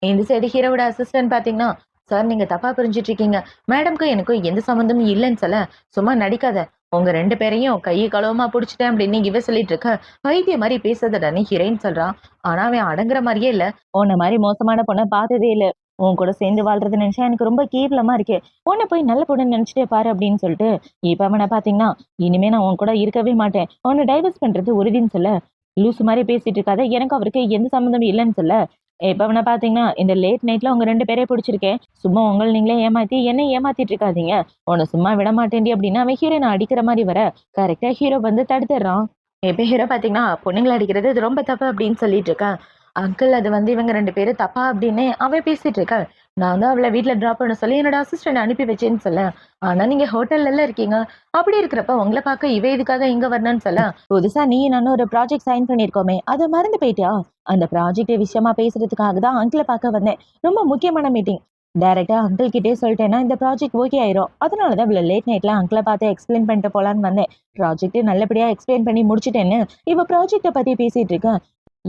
இந்த சைடு ஹீரோவோட அசிஸ்டன்ட் பாத்தீங்கன்னா, சார் நீங்க தப்பா புரிஞ்சிட்டு இருக்கீங்க. மேடம்க்கும் எனக்கும் எந்த சம்மந்தமும் இல்லைன்னு சொல்ல, சும்மா நடிக்காத. உங்க 2 பேரையும் கைய களவுமா புடிச்சுட்டேன் அப்படின்னு இவ சொல்லிட்டு இருக்கா. பைத்தியம் மாரி பேசாதடான்னு ஹீரோயின் சொல்றா. ஆனா அவன் அடங்குற மாரியே இல்ல. உன்ன மாரி மோசமான பொண்ண பார்த்ததே இல்ல. உன் கூட சேர்ந்து வாழ்றத நினைச்சா எனக்கு ரொம்ப கேவலமா இருக்கு. உன்ன போய் நல்ல பொண்ணுன்னு நினைச்சுட்டே பாரு அப்படின்னு சொல்லிட்டு, இப்ப அவன பார்த்தீங்கன்னா, இனிமே நான் உன் கூட இருக்கவே மாட்டேன். உன்ன டைவர்ஸ் பண்றது உறுதின்னு சொல்ல, லூசு மாரி பேசிட்டு இருக்காத. எனக்கு அவருக்கு எந்த சம்மந்தமும் இல்லன்னு சொல்ல, இப்ப அவன பார்த்தீங்கன்னா, இந்த லேட் நைட்ல உங்க 2 பேரையும் புடிச்சிருக்கேன். சும்மா உங்கள நீங்களே ஏமாத்தி, என்ன ஏமாத்திட்டு இருக்காதீங்க. உன்ன சும்மா விட மாட்டேன்டி அப்டின்னு அவன் ஹீரோயின அடிக்கிற மாரி வர, கரெக்ட்டா ஹீரோ வந்து தடுத்துடுறான். இப்ப ஹீரோ பார்த்தீங்கன்னா, பொண்ணுங்கள அடிக்கிறது அது ரொம்ப தப்பு அப்டின்னு சொல்லிட்டு இருக்கான். அங்கிள் அது வந்து இவங்க 2 பேரும் தப்பா அப்டின்னு அவன் பேசிட்டு இருக்கான். நான் தான் அவள வீட்ல ட்ராப் பண்ண சொல்லி என்னோட அசிஸ்டன்ட் அனுப்பி வச்சேன்னு சொல்ல, ஆனா நீங்க ஹோட்டல்லல இருக்கீங்க. அப்படி இருக்கிறப்ப உங்கள பார்க்க இவ எதுக்காக இங்க வரணும்னு சொல்ல, புதுசா நீயும் நானும் ஒரு ப்ராஜெக்ட் சைன் பண்ணியிருக்கோமே, அத மறந்து போயிட்டியா? அந்த ப்ராஜெக்ட் விஷயமா பேசுறதுக்காக தான் அங்கிள பார்க்க வந்தேன். ரொம்ப முக்கியமான மீட்டிங். டைரக்ட்டா அங்கிள் கிட்டயே சொல்லிட்டேன்னா, இந்த ப்ராஜெக்ட் ஓகே ஆயிரும். அதனால தான் இவ்வளோ லேட் நைட்ல அங்கிள பார்த்து எக்ஸ்பிளைன் பண்ணிட்டு போலான்னு வந்தேன். ப்ராஜெக்ட் நல்லபடியா எக்ஸ்பிளைன் பண்ணி முடிச்சுட்டேன்னு, இவ ப்ராஜெக்ட்ட பத்தி பேசிட்டு இருக்கா.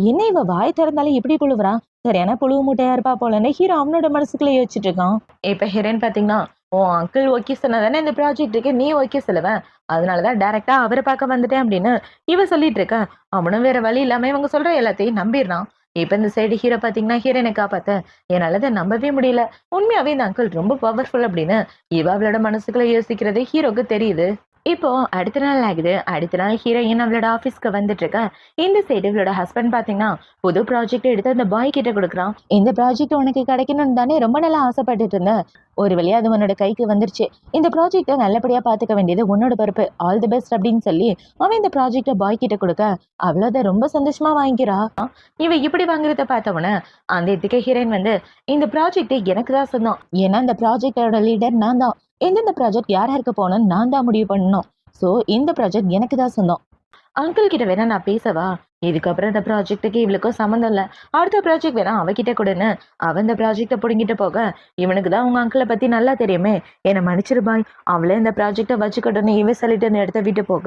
என்ன இவ வாய் திறந்தாலே இப்படி புழுவுறா? சரியான புழுவு மூட்டையா இருப்பா போலன்னு ஹீரோ அவனோட மனசுக்குள்ள யோசிச்சுட்டு இருக்கான். இப்ப ஹீரோயின் பாத்தீங்கன்னா, உன் அங்கிள் ஓகே சொன்னாதானே இந்த ப்ராஜெக்ட்டுக்கு நீ ஓகே சொல்லுவ. அதனாலதான் டைரக்ட்டா அவர பார்க்க வந்துட்டேன் அப்படின்னு இவ சொல்லிட்டு இருக்கா. அவனும் வேற வழி இல்லாம இவங்க சொல்ற எல்லாத்தையும் நம்பிடுறான். இப்ப இந்த சைடு ஹீரோ பாத்தீங்கன்னா ஹீரோயினை காப்பாத்த என்னால அதை நம்பவே முடியல. உண்மையாவே இந்த அங்கிள் ரொம்ப பவர்ஃபுல் அப்படின்னு இவ அவளோட மனசுக்குள்ள யோசிக்கிறது ஹீரோக்கு தெரியுது. இப்போ அடுத்த நாள் ஆகுது. அடுத்த நாள் ஹீரோயின் அவளோட ஆஃபீஸ்க்கு வந்துட்டு இருக்கா. இந்த சைடு இவளோட ஹஸ்பண்ட் பாத்தீங்கன்னா, புது ப்ராஜெக்ட் எடுத்து அந்த பாய் கிட்ட குடுக்குறான். இந்த ப்ராஜெக்ட் உனக்கு கிடைக்கணும்னு தானே ரொம்ப நாளா ஆசைப்பட்டுட்டு இருந்தேன். ஒரு வழியா அது உன்னோட கைக்கு வந்துருச்சு. இந்த ப்ராஜெக்ட்ட நல்லபடியா பாத்துக்க வேண்டியது உன்னோட பொறுப்பு. ஆல் தி பெஸ்ட் அப்படின்னு சொல்லி அவன் இந்த ப்ராஜெக்ட்ட பாய் கிட்ட குடுக்க, அவளும் அத ரொம்ப சந்தோஷமா வாங்கிக்கிறா. இவ இப்படி வாங்குறத பார்த்தவன, அந்த இதுக்கு ஹீரோயின் வந்து, இந்த ப்ராஜெக்ட் எனக்கு தான் சொந்தம். ஏன்னா இந்த ப்ராஜெக்ட்டோட லீடர் நான் தான். எந்தெந்த ப்ராஜெக்ட் யார் யாருக்கு போகணும்னு நான் தான் முடிவு பண்ணணும். ஸோ இந்த ப்ராஜெக்ட் எனக்கு தான் சொந்தம். அங்கிள் கிட்ட வேணா நான் பேசவா? இதுக்கப்புறம் இந்த ப்ராஜெக்ட்டுக்கு இவளுக்கும் சம்மந்தம் இல்ல. அடுத்த ப்ராஜெக்ட் வேணா அவகிட்ட குடுன்னு, அவ இந்த ப்ராஜெக்ட்ட புடுங்கிட்டு போக, இவனுக்கு தான் உங்க அங்கிள பத்தி நல்லா தெரியுமே. என்ன மன்னிச்சிரு பாய். அவளே இந்த ப்ராஜெக்ட்ட வச்சுக்கட்டும்னு இவ சொல்லிட்டு இந்த இடத்த விட்டு போக,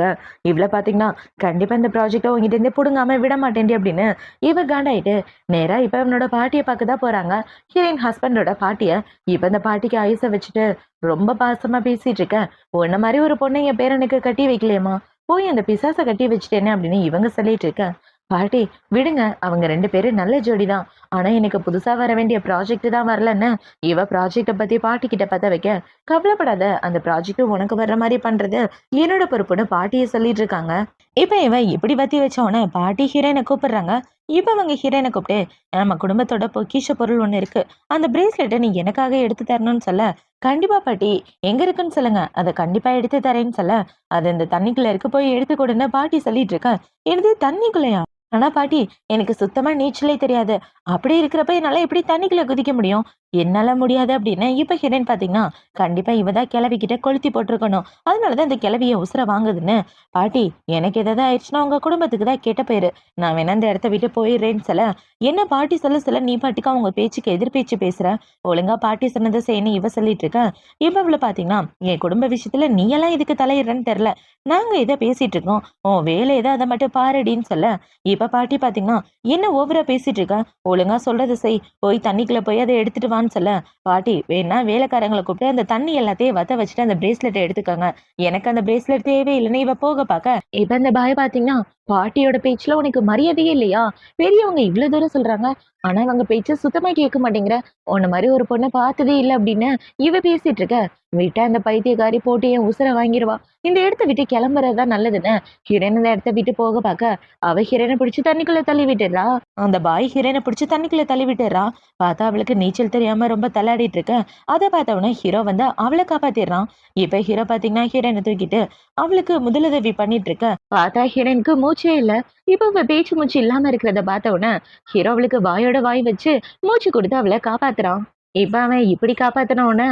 இவள பாத்தீங்கன்னா, கண்டிப்பா இந்த ப்ராஜெக்ட்ட உன்கிட்ட இருந்தே புடுங்காம விட மாட்டேன்டி அப்படின்னு இவ காண்டாயிட்டு, நேரா இப்ப அவனோட பாட்டிய பார்க்க தான் போறாங்க. ஹீரோயின் ஹஸ்பண்டோட பாட்டிய. இப்ப இந்த பாட்டிக்கு ஐஸ வச்சுட்டு, ரொம்ப பாசமா பேசிட்டு இருக்க. உன்ன மாரி ஒரு பொண்ண என் பேரனுக்கு கட்டி வைக்கலையேம்மா. போய் அந்த பிசாச கட்டி வச்சுட்டேனே அப்படின்னு இவங்க சொல்லிட்டு இருக்க. பாட்டி விடுங்க, அவங்க 2 பேரும் நல்ல ஜோடி தான். ஆனா எனக்கு புதுசா வர வேண்டிய ப்ராஜெக்ட் தான் வரலன்னு இவ ப்ராஜெக்ட பத்தி பாட்டி கிட்ட பத்த வைக்க, கவலைப்படாத அந்த ப்ராஜெக்ட் உனக்கு வர்ற மாதிரி பண்றது என்னோட பொறுப்புன்னு பாட்டியை சொல்லிட்டு இருக்காங்க. இப்ப இவ இப்படி பத்தி வச்சோன்னே பாட்டி ஹீரோயினை கூப்பிடுறாங்க. இப்ப அவங்க ஹீரோயினை கூப்பிட்டு, நம்ம குடும்பத்தோட பொக்கிஷ பொருள் ஒண்ணு இருக்கு. அந்த பிரேஸ்லெட்டை நீ எனக்காக எடுத்து தரணும்னு சொல்ல, கண்டிப்பா பாட்டி எங்க இருக்குன்னு சொல்லுங்க. அதை கண்டிப்பா எடுத்து தரேன்னு சொல்ல, அது இந்த தண்ணிக்குள்ள இருக்கு போய் எடுத்து கொடுன்னு பாட்டி சொல்லிட்டு இருக்கா. என்னது தண்ணிக்குள்ளயா? ஆனா பாட்டி எனக்கு சுத்தமா நீச்சலே தெரியாது. அப்படி இருக்கிறப்ப என்னால எப்படி தண்ணிக்குள்ள குதிக்க முடியும்? என்னால முடியாது அப்படின்னு இப்ப ஹீரோயின் பாத்தீங்கன்னா, கண்டிப்பா இவ தான் கிழவிக்கிட்ட கொளுத்தி போட்டிருக்கணும். அதனாலதான் இந்த கிழவிய உசுர வாங்குதுன்னு. பாட்டி எனக்கு ஏதாவது ஆயிடுச்சுன்னா உங்க குடும்பத்துக்கு தான் கெட்ட பேரு. நான் வேணா இந்த இடத்த விட்டு போயிடுறேன்னு சொல்ல, என்ன பாட்டி சொல்ல சொல்ல நீ பாட்டுக்கு அவங்க பேச்சுக்கு எதிர் பேச்சு பேசுற. ஒழுங்கா பாட்டி சொன்னதை செய்யணும் இவ சொல்லிட்டு இருக்க. இப்ப இவ்வளவு பாத்தீங்கன்னா, என் குடும்ப விஷயத்துல நீ எல்லாம் இதுக்கு தலையிடுறன்னு தெரியல. நாங்க இதை பேசிட்டு இருக்கோம். உன் வேலை ஏதோ அதை மட்டும் பாருடின்னு சொல்ல, இப்ப பாட்டி பாத்தீங்கன்னா, என்ன ஓவரா பேசிட்டு இருக்க. ஒழுங்கா சொல்றத செய். போய் தண்ணிக்குள்ள போய் அதை எடுத்துட்டு வான்னு சொல்ல, பாட்டி வேணா வேலைக்காரங்களை கூப்பிட்டு அந்த தண்ணி எல்லாத்தையும் வத்த வச்சுட்டு அந்த பிரேஸ்லெட்டை எடுத்துக்கோங்க. எனக்கு அந்த பிரேஸ்லெட் தேவையில்லைன்னு இவ போக பார்க்க, இப்ப அந்த பாய் பாத்தீங்கன்னா, பாட்டியோட பேச்சுல உனக்கு மரியாதையே இல்லையா? பெரியவங்க இவ்வளவு தூரம் சொல்றாங்க. ஆனா அவங்க பேச்சு சுத்தமா கேட்க மாட்டேங்கிற. உன்ன மாதிரி ஒரு பொண்ணை பார்த்ததே இல்லை அப்படின்னு இவ பேசிட்டு இருக்க. விட்டா அந்த பைத்தியக்காரி போட்டு என் உசுர வாங்கிடுவா. இந்த இடத்த விட்டு கிளம்புறதுதான் நல்லதுன்னு ஹீரோயின் இந்த இடத்த விட்டு போக பார்க்க, அவ ஹீரோயினை பிடிச்சு தண்ணிக்குள்ள தள்ளி விட்டுறா. அந்த பாய் ஹீரோயினை பிடிச்சு தண்ணிக்குள்ள தள்ளி விட்டுறா. பார்த்தா அவளுக்கு நீச்சல் தெரியாம ரொம்ப தள்ளாடிட்டு இருக்க. அதை பார்த்தவொடனே ஹீரோ வந்து அவளை காப்பாத்திடுறான். இப்ப ஹீரோ பாத்தீங்கன்னா ஹீரோயினை தூக்கிட்டு அவளுக்கு முதலுதவி பண்ணிட்டு இருக்க. பார்த்தா ஹீரோயினுக்கு மூச்சே இல்ல. இப்ப அவ பேச்சு மூச்சு இல்லாம இருக்கிறத பார்த்த உடனே ஹீரோ அவளுக்கு வாயோட வாய் வச்சு மூச்சு கொடுத்து அவளை காப்பாத்துறான். இப்ப அவன் இப்படி காப்பாத்தின உடனே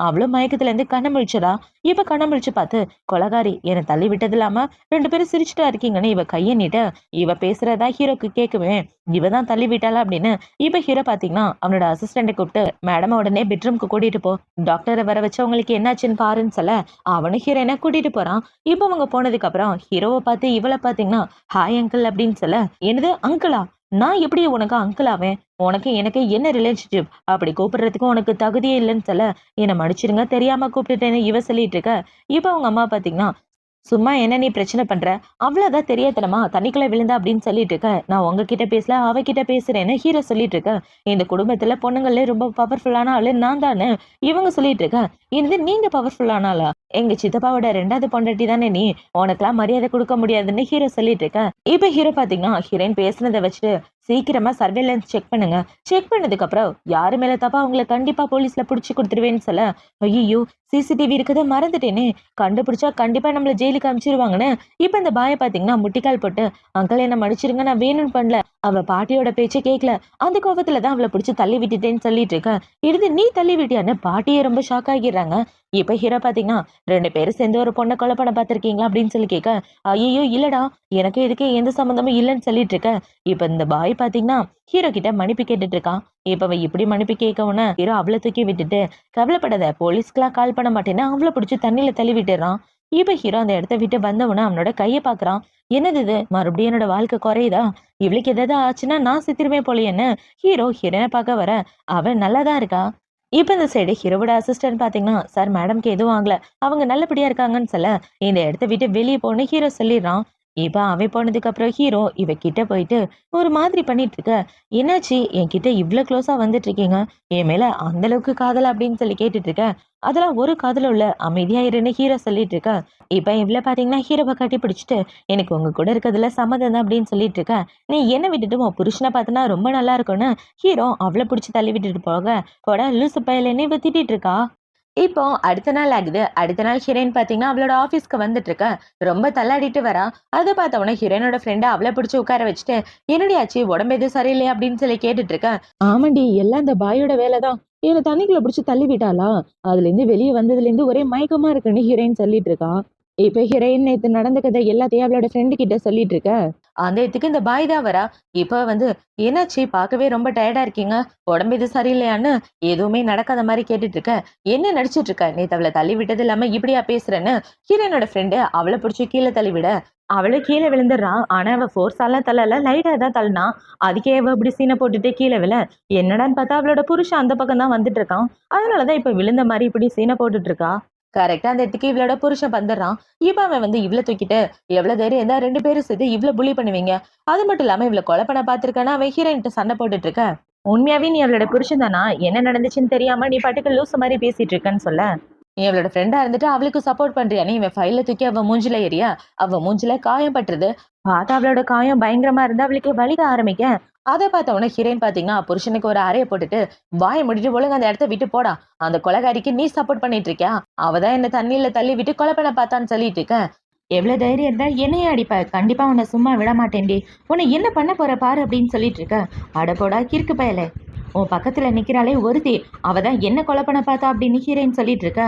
அவளும் மயக்கத்துல இருந்து கண்ண முழிச்சடா. இப்ப கண்ண முழிச்சு பார்த்து, கொலகாரி என்னை தள்ளி விட்டது இல்லாம 2 பேரும் சிரிச்சுட்டா இருக்கீங்கன்னு இவ கைய நீட்ட, இவ பேசுறதா ஹீரோக்கு கேட்குமே. இவ தான் தள்ளி விட்டாளா அப்படின்னு இப்ப ஹீரோ பாத்தீங்கன்னா அவனோட அசிஸ்டண்டை கூப்பிட்டு, மேடம் உடனே பெட்ரூம்க்கு கூட்டிட்டு போ. டாக்டரை வர வச்சு உங்களுக்கு என்னாச்சுன்னு பாருன்னு சொல்ல, அவனும் ஹீரோயினை கூட்டிட்டு போறான். இப்ப அவங்க போனதுக்கு அப்புறம் ஹீரோவை பார்த்து இவளை பாத்தீங்கன்னா, ஹாய் அங்கிள் அப்படின்னு சொல்ல, என்னது அங்கிளா? நான் எப்படி உனக்கு அங்கிள் ஆவேன்? உனக்கு எனக்கு என்ன ரிலேஷன்ஷிப்? அப்படி கூப்பிடுறதுக்கு உனக்கு தகுதியே இல்லன்னு சொல்ல, என்ன மன்னிச்சிடுங்க தெரியாம கூப்பிட்டுட்டேன்னு இவ சொல்லிட்டு இருக்க. இப்ப அவங்க அம்மா பாத்தீங்கன்னா, சும்மா என்ன நீ பிரச்சனை பண்ற? அவ்வளவுதான் தெரியாத்தனமா தண்ணிக்குள்ள விழுந்தா அப்படின்னு சொல்லிட்டு இருக்க. நான் உங்ககிட்ட பேசல, அவகிட்ட பேசுறேன்னு ஹீரோ சொல்லிட்டு இருக்க. இந்த குடும்பத்துல பொண்ணுங்களே ரொம்ப பவர்ஃபுல்லான ஆளு நான் தானு இவங்க சொல்லிட்டு இருக்க. இது நீங்க பவர்ஃபுல்லான ஆளா? எங்க சித்தப்பாவோட 2வது பொண்டாட்டி தானே நீ. உனக்கெல்லாம் மரியாதை கொடுக்க முடியாதுன்னு ஹீரோ சொல்லிட்டு இருக்க. இப்ப ஹீரோ பாத்தீங்கன்னா, ஹீரோயின் பேசுனத வச்சுட்டு சீக்கிரமா சர்வேலன்ஸ் செக் பண்ணுங்க. செக் பண்ணதுக்கு அப்புறம் யாரு மேல தப்பா அவங்கள கண்டிப்பா போலீஸ்ல புடிச்சு கொடுத்துருவேன்னு சொல்ல, ஐயோ சிசிடிவி இருக்கத மறந்துட்டேனே. கண்டுபிடிச்சா கண்டிப்பா நம்மள ஜெயிலுக்கு அனுப்பிச்சிருவாங்கன்னு இப்ப இந்த பாய பாத்தீங்கன்னா முட்டிக்கால் போட்டு, அங்கிள் என்ன மன்னிச்சிருங்க நான் வேணும்னு பண்ணல. அவ பாட்டியோட பேச்ச கேட்கல. அந்த கோவத்துல தான் அவள புடிச்சு தள்ளி விட்டுட்டேன்னு சொல்லிட்டு இருக்கேன். இது நீ தள்ளி விட்டியான்னு பாட்டியே ரொம்ப ஷாக் ஆகிடுறாங்க. இப்ப ஹீரோ பாத்தீங்கன்னா 2 பேரும் சேர்ந்து ஒரு பொண்ணை கொலை பண்ண பாத்திருக்கீங்களா அப்படின்னு சொல்லி கேட்க, ஐயோ இல்லடா எனக்கு இதுக்கு எந்த சம்மந்தமும் இல்லைன்னு சொல்லிட்டு இருக்க. இப்ப இந்த பாய் பாத்தீங்கன்னா ஹீரோ கிட்ட மன்னிப்பு கேட்டுட்டு இருக்கான். இப்ப அவ இப்படி மன்னிப்பு கேட்கவுன ஹீரோ அவளை தூக்கி விட்டுட்டு, கவலைப்படாத போலீஸ்க்குலாம் கால் பண்ண மாட்டேன்னு அவளை பிடிச்சி தண்ணியில தள்ளி விட்டுறான். இப்ப ஹீரோ அந்த இடத்த விட்டு வந்தவன அவனோட கையை பாக்குறான். என்னது இது மறுபடியும் என்னோட வாழ்க்கை குறையுதா? இவளுக்கு ஏதாவது ஆச்சுன்னா நான் செத்துருவேன் போலயேன்னு ஹீரோ ஹீரோனை பார்க்க வர, அவன் நல்லாதான் இருக்கா. இப்ப இந்த சைடு ஹீரோவோட அசிஸ்டன்ட் பாத்தீங்கன்னா, சார் மேடம்க்கு எதுவும் ஆகல, அவங்க நல்லபடியா இருக்காங்கன்னு சொல்ல, இந்த இடத்த விட்டு வெளியே போன்னு ஹீரோ சொல்லிடுறான். இப்ப அவன் போனதுக்கு அப்புறம் ஹீரோ இவ கிட்ட போயிட்டு ஒரு மாதிரி பண்ணிட்டு இருக்க, என்னாச்சு என்கிட்ட இவ்ளோ க்ளோஸா வந்துட்டு இருக்கீங்க, என் மேல அந்த அளவுக்கு காதல் அப்படின்னு சொல்லி கேட்டுட்டு இருக்க. அதெல்லாம் ஒரு காதலும் இல்ல, அமைதியா இருன்னு ஹீரோ சொல்லிட்டு இருக்க. இப்ப இவ்ள பாத்தீங்கன்னா ஹீரோவை கட்டி பிடிச்சிட்டு, எனக்கு உங்க கூட இருக்கிறதுல சம்மதம் தான் அப்படின்னு சொல்லிட்டு இருக்க. நீ என்ன விட்டுட்டு உன் புருஷனை பார்த்தனா ரொம்ப நல்லா இருக்கும்னு ஹீரோ அவளை பிடிச்சி தள்ளி விட்டுட்டு போக, போட லூசு பயலேன்னு இவ திட்டிட்டு இருக்கா. இப்போ அடுத்த நாள் ஆகுது. அடுத்த நாள் ஹீரோயின் பாத்தீங்கன்னா, அவளோட ஆஃபீஸ்க்கு வந்துட்டு இருக்கா. ரொம்ப தள்ளாடிட்டு வரா. அத பார்த்த உடனே ஹீரோயினோட ஃப்ரெண்ட் அவள பிடிச்சு உட்கார வச்சுட்டு, "என்னடி ஆச்சு? உடம்பு எதுவும் சரியில்லையா?" அப்படின்னு சொல்லி கேட்டுட்டு இருக்கா. "ஆமாண்டி, எல்லாம் இந்த பாயோட வேலை தான். என்ன தண்ணிக்குள்ள பிடிச்சு தள்ளி விட்டாளா? அதுலேருந்து வெளிய வந்ததுலேருந்து ஒரே மயக்கமா இருக்குன்னு" ஹீரோயின் சொல்லிட்டு இருக்கா. இப்ப ஹீரோயின் நேத்து நடந்த கதை எல்லாத்தையும் அவளோட ஃப்ரெண்டு கிட்ட சொல்லிட்டு இருக்க. அந்த இடத்துக்கு இந்த பாய் தான் வரா. இப்ப வந்து, "என்னாச்சு? பார்க்கவே ரொம்ப டயர்டா இருக்கீங்க. உடம்பு எதுவும் சரியில்லையான்னு?" எதுவுமே நடக்காத மாரி கேட்டுட்டு இருக்க. என்ன நடிச்சிட்டு இருக்க? நேத்து அவள தள்ளி விட்டது இல்லாம இப்படியா பேசுறேன்னு ஹீரோயினோட ஃப்ரெண்டு அவள பிடிச்சு கீழ தள்ளி விட, அவளும் கீழ விழுந்துடுறா. ஆனா அவ ஃபோர்ஸாலாம் தள்ளல, லைட்டா தான் தள்ளினா. அதுக்கே அவ இப்படி சீன போட்டுட்டு கீழ விழ, என்னடான்னு பார்த்தா அவளோட புருஷன் அந்த பக்கம் தான் வந்துட்டு இருக்கான். அதனால தான் இப்ப விழுந்த மாரி இப்படி சீன போட்டுட்டு இருக்கா. கரெக்ட்டா அந்த இடத்துக்கு இவளோட புருஷன் வந்துடுறான். இப்ப அவன் வந்து இவள தூக்கிட்டு, "எவ்வளவு தைரியம் இருந்தா 2 பேரும் சேர்ந்து இவ்ளோ புல்லி பண்ணுவீங்க? அது மட்டும் இல்லாம இவள கொலை பண்ண பார்த்திருக்கேன்னு" அவன் ஹீரோயின்ட்ட சண்டை போட்டுட்டு இருக்க. "உண்மையாவே நீ அவளோட புருஷன் தானா? என்ன நடந்துச்சுன்னு தெரியாம நீ பாட்டுக்கு லூசு மாரி பேசிட்டு இருக்கன்னு" சொல்ல, "நீ அவளோட ஃப்ரெண்டா இருந்துட்டு அவளுக்கு சப்போர்ட் பண்றியான்னு" இவன் ஃபைல தூக்கி அவ மூஞ்சில எறிய, அவ மூஞ்சில காயம் பட்டுருது. பார்த்தா அவளோட காயம் பயங்கரமா இருந்தா அவளுக்கு வலிக்க ஆரம்பிக்க. அத பார்த்த உடனே ஹீரோயின் பாத்தீங்கன்னா, புருஷனுக்கு ஒரு அறைய போட்டுட்டு, "வாய மூடிட்டு ஒழுங்கா அந்த இடத்த விட்டு போடா. அந்த கொலைகாரிக்கு நீ சப்போர்ட் பண்ணிட்டு இருக்கியா? அவ தான் என்ன தண்ணீல தள்ளி விட்டு கொலை பண்ண பார்த்தான்னு" சொல்லிட்டு இருக்க. "எவ்ளோ தைரியம் இருந்தா என்னையே அடிப்ப? கண்டிப்பா உன்னை சும்மா விட மாட்டேன்டி. உன்னை என்ன பண்ண போற பாரு" அப்படின்னு சொல்லிட்டு இருக்க. "அட போடா கிறுக்கு பயலே. உன் பக்கத்துல நிக்கிறாளே ஒருத்தி, அவ தான் என்ன கொலை பண்ண பார்த்தா" அப்படின்னு ஹீரோயின் சொல்லிட்டு இருக்க.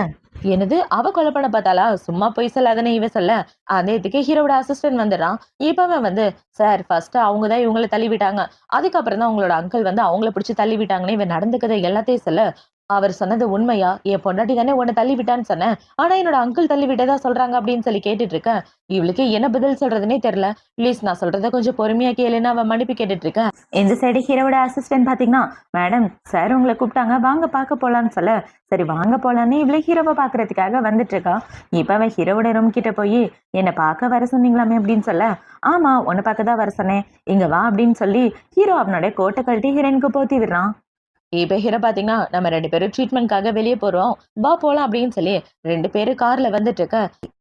என்னது அவ கொலை பண்ண பார்த்தாளா? சும்மா பொய் சொல்லாதன்னு இவ சொல்ல, அந்த இதுக்கு ஹீரோவோட அசிஸ்டன்ட் வந்துடுறான். இப்ப அவன் வந்து, "சார் ஃபர்ஸ்ட் அவங்க தான் இவங்கள தள்ளி விட்டாங்க. அதுக்கப்புறம் தான் உங்களோட அங்கிள் வந்து அவங்கள பிடிச்சு தள்ளி விட்டாங்கன்னு" இவன் நடந்துக்கத எல்லாத்தையும் சொல்ல, அவர் சொன்னது உண்மையா? என் பொண்டாட்டி தானே உன்னை தள்ளி விட்டான்னு சொன்னேன். ஆனா என்னோட அங்கிள் தள்ளி விட்டதா சொல்றாங்க அப்படின்னு சொல்லி கேட்டுட்டு இருக்கேன். இவளுக்கு என்ன பதில் சொல்றதுன்னே தெரியல. ப்ளீஸ் நான் சொல்றத கொஞ்சம் பொறுமையா கேளுன்னு அவன் மன்னிப்பு கேட்டுட்டு இருக்கேன். இந்த சைடு ஹீரோவோட அசிஸ்டன்ட் பாத்தீங்கன்னா, மேடம் சார் உங்களை கூப்பிட்டாங்க வாங்க பார்க்க போலான்னு சொல்ல, சரி வாங்க போலான்னு இவ்வளவு ஹீரோவை பாக்குறதுக்காக வந்துட்டு இருக்கா. இப்ப அவன் ஹீரோவோட ரூம் கிட்ட போய், என்னை பார்க்க வர சொன்னீங்களாமே அப்படின்னு சொல்ல, ஆமா உன்னை பார்க்க தான் வர சொன்னேன், இங்க வா அப்படின்னு சொல்லி ஹீரோ அவனோட கோட்டை கழட்டி ஹீரோயினுக்கு போத்தி விடுறான். இப்ப ஹீரோ பாத்தீங்கன்னா, நம்ம 2 பேரும் ட்ரீட்மெண்ட்காக வெளிய போறோம். வா போலாம் அப்படின்னு சொல்லி 2 பேரும் கார்ல வந்துட்டு இருக்க.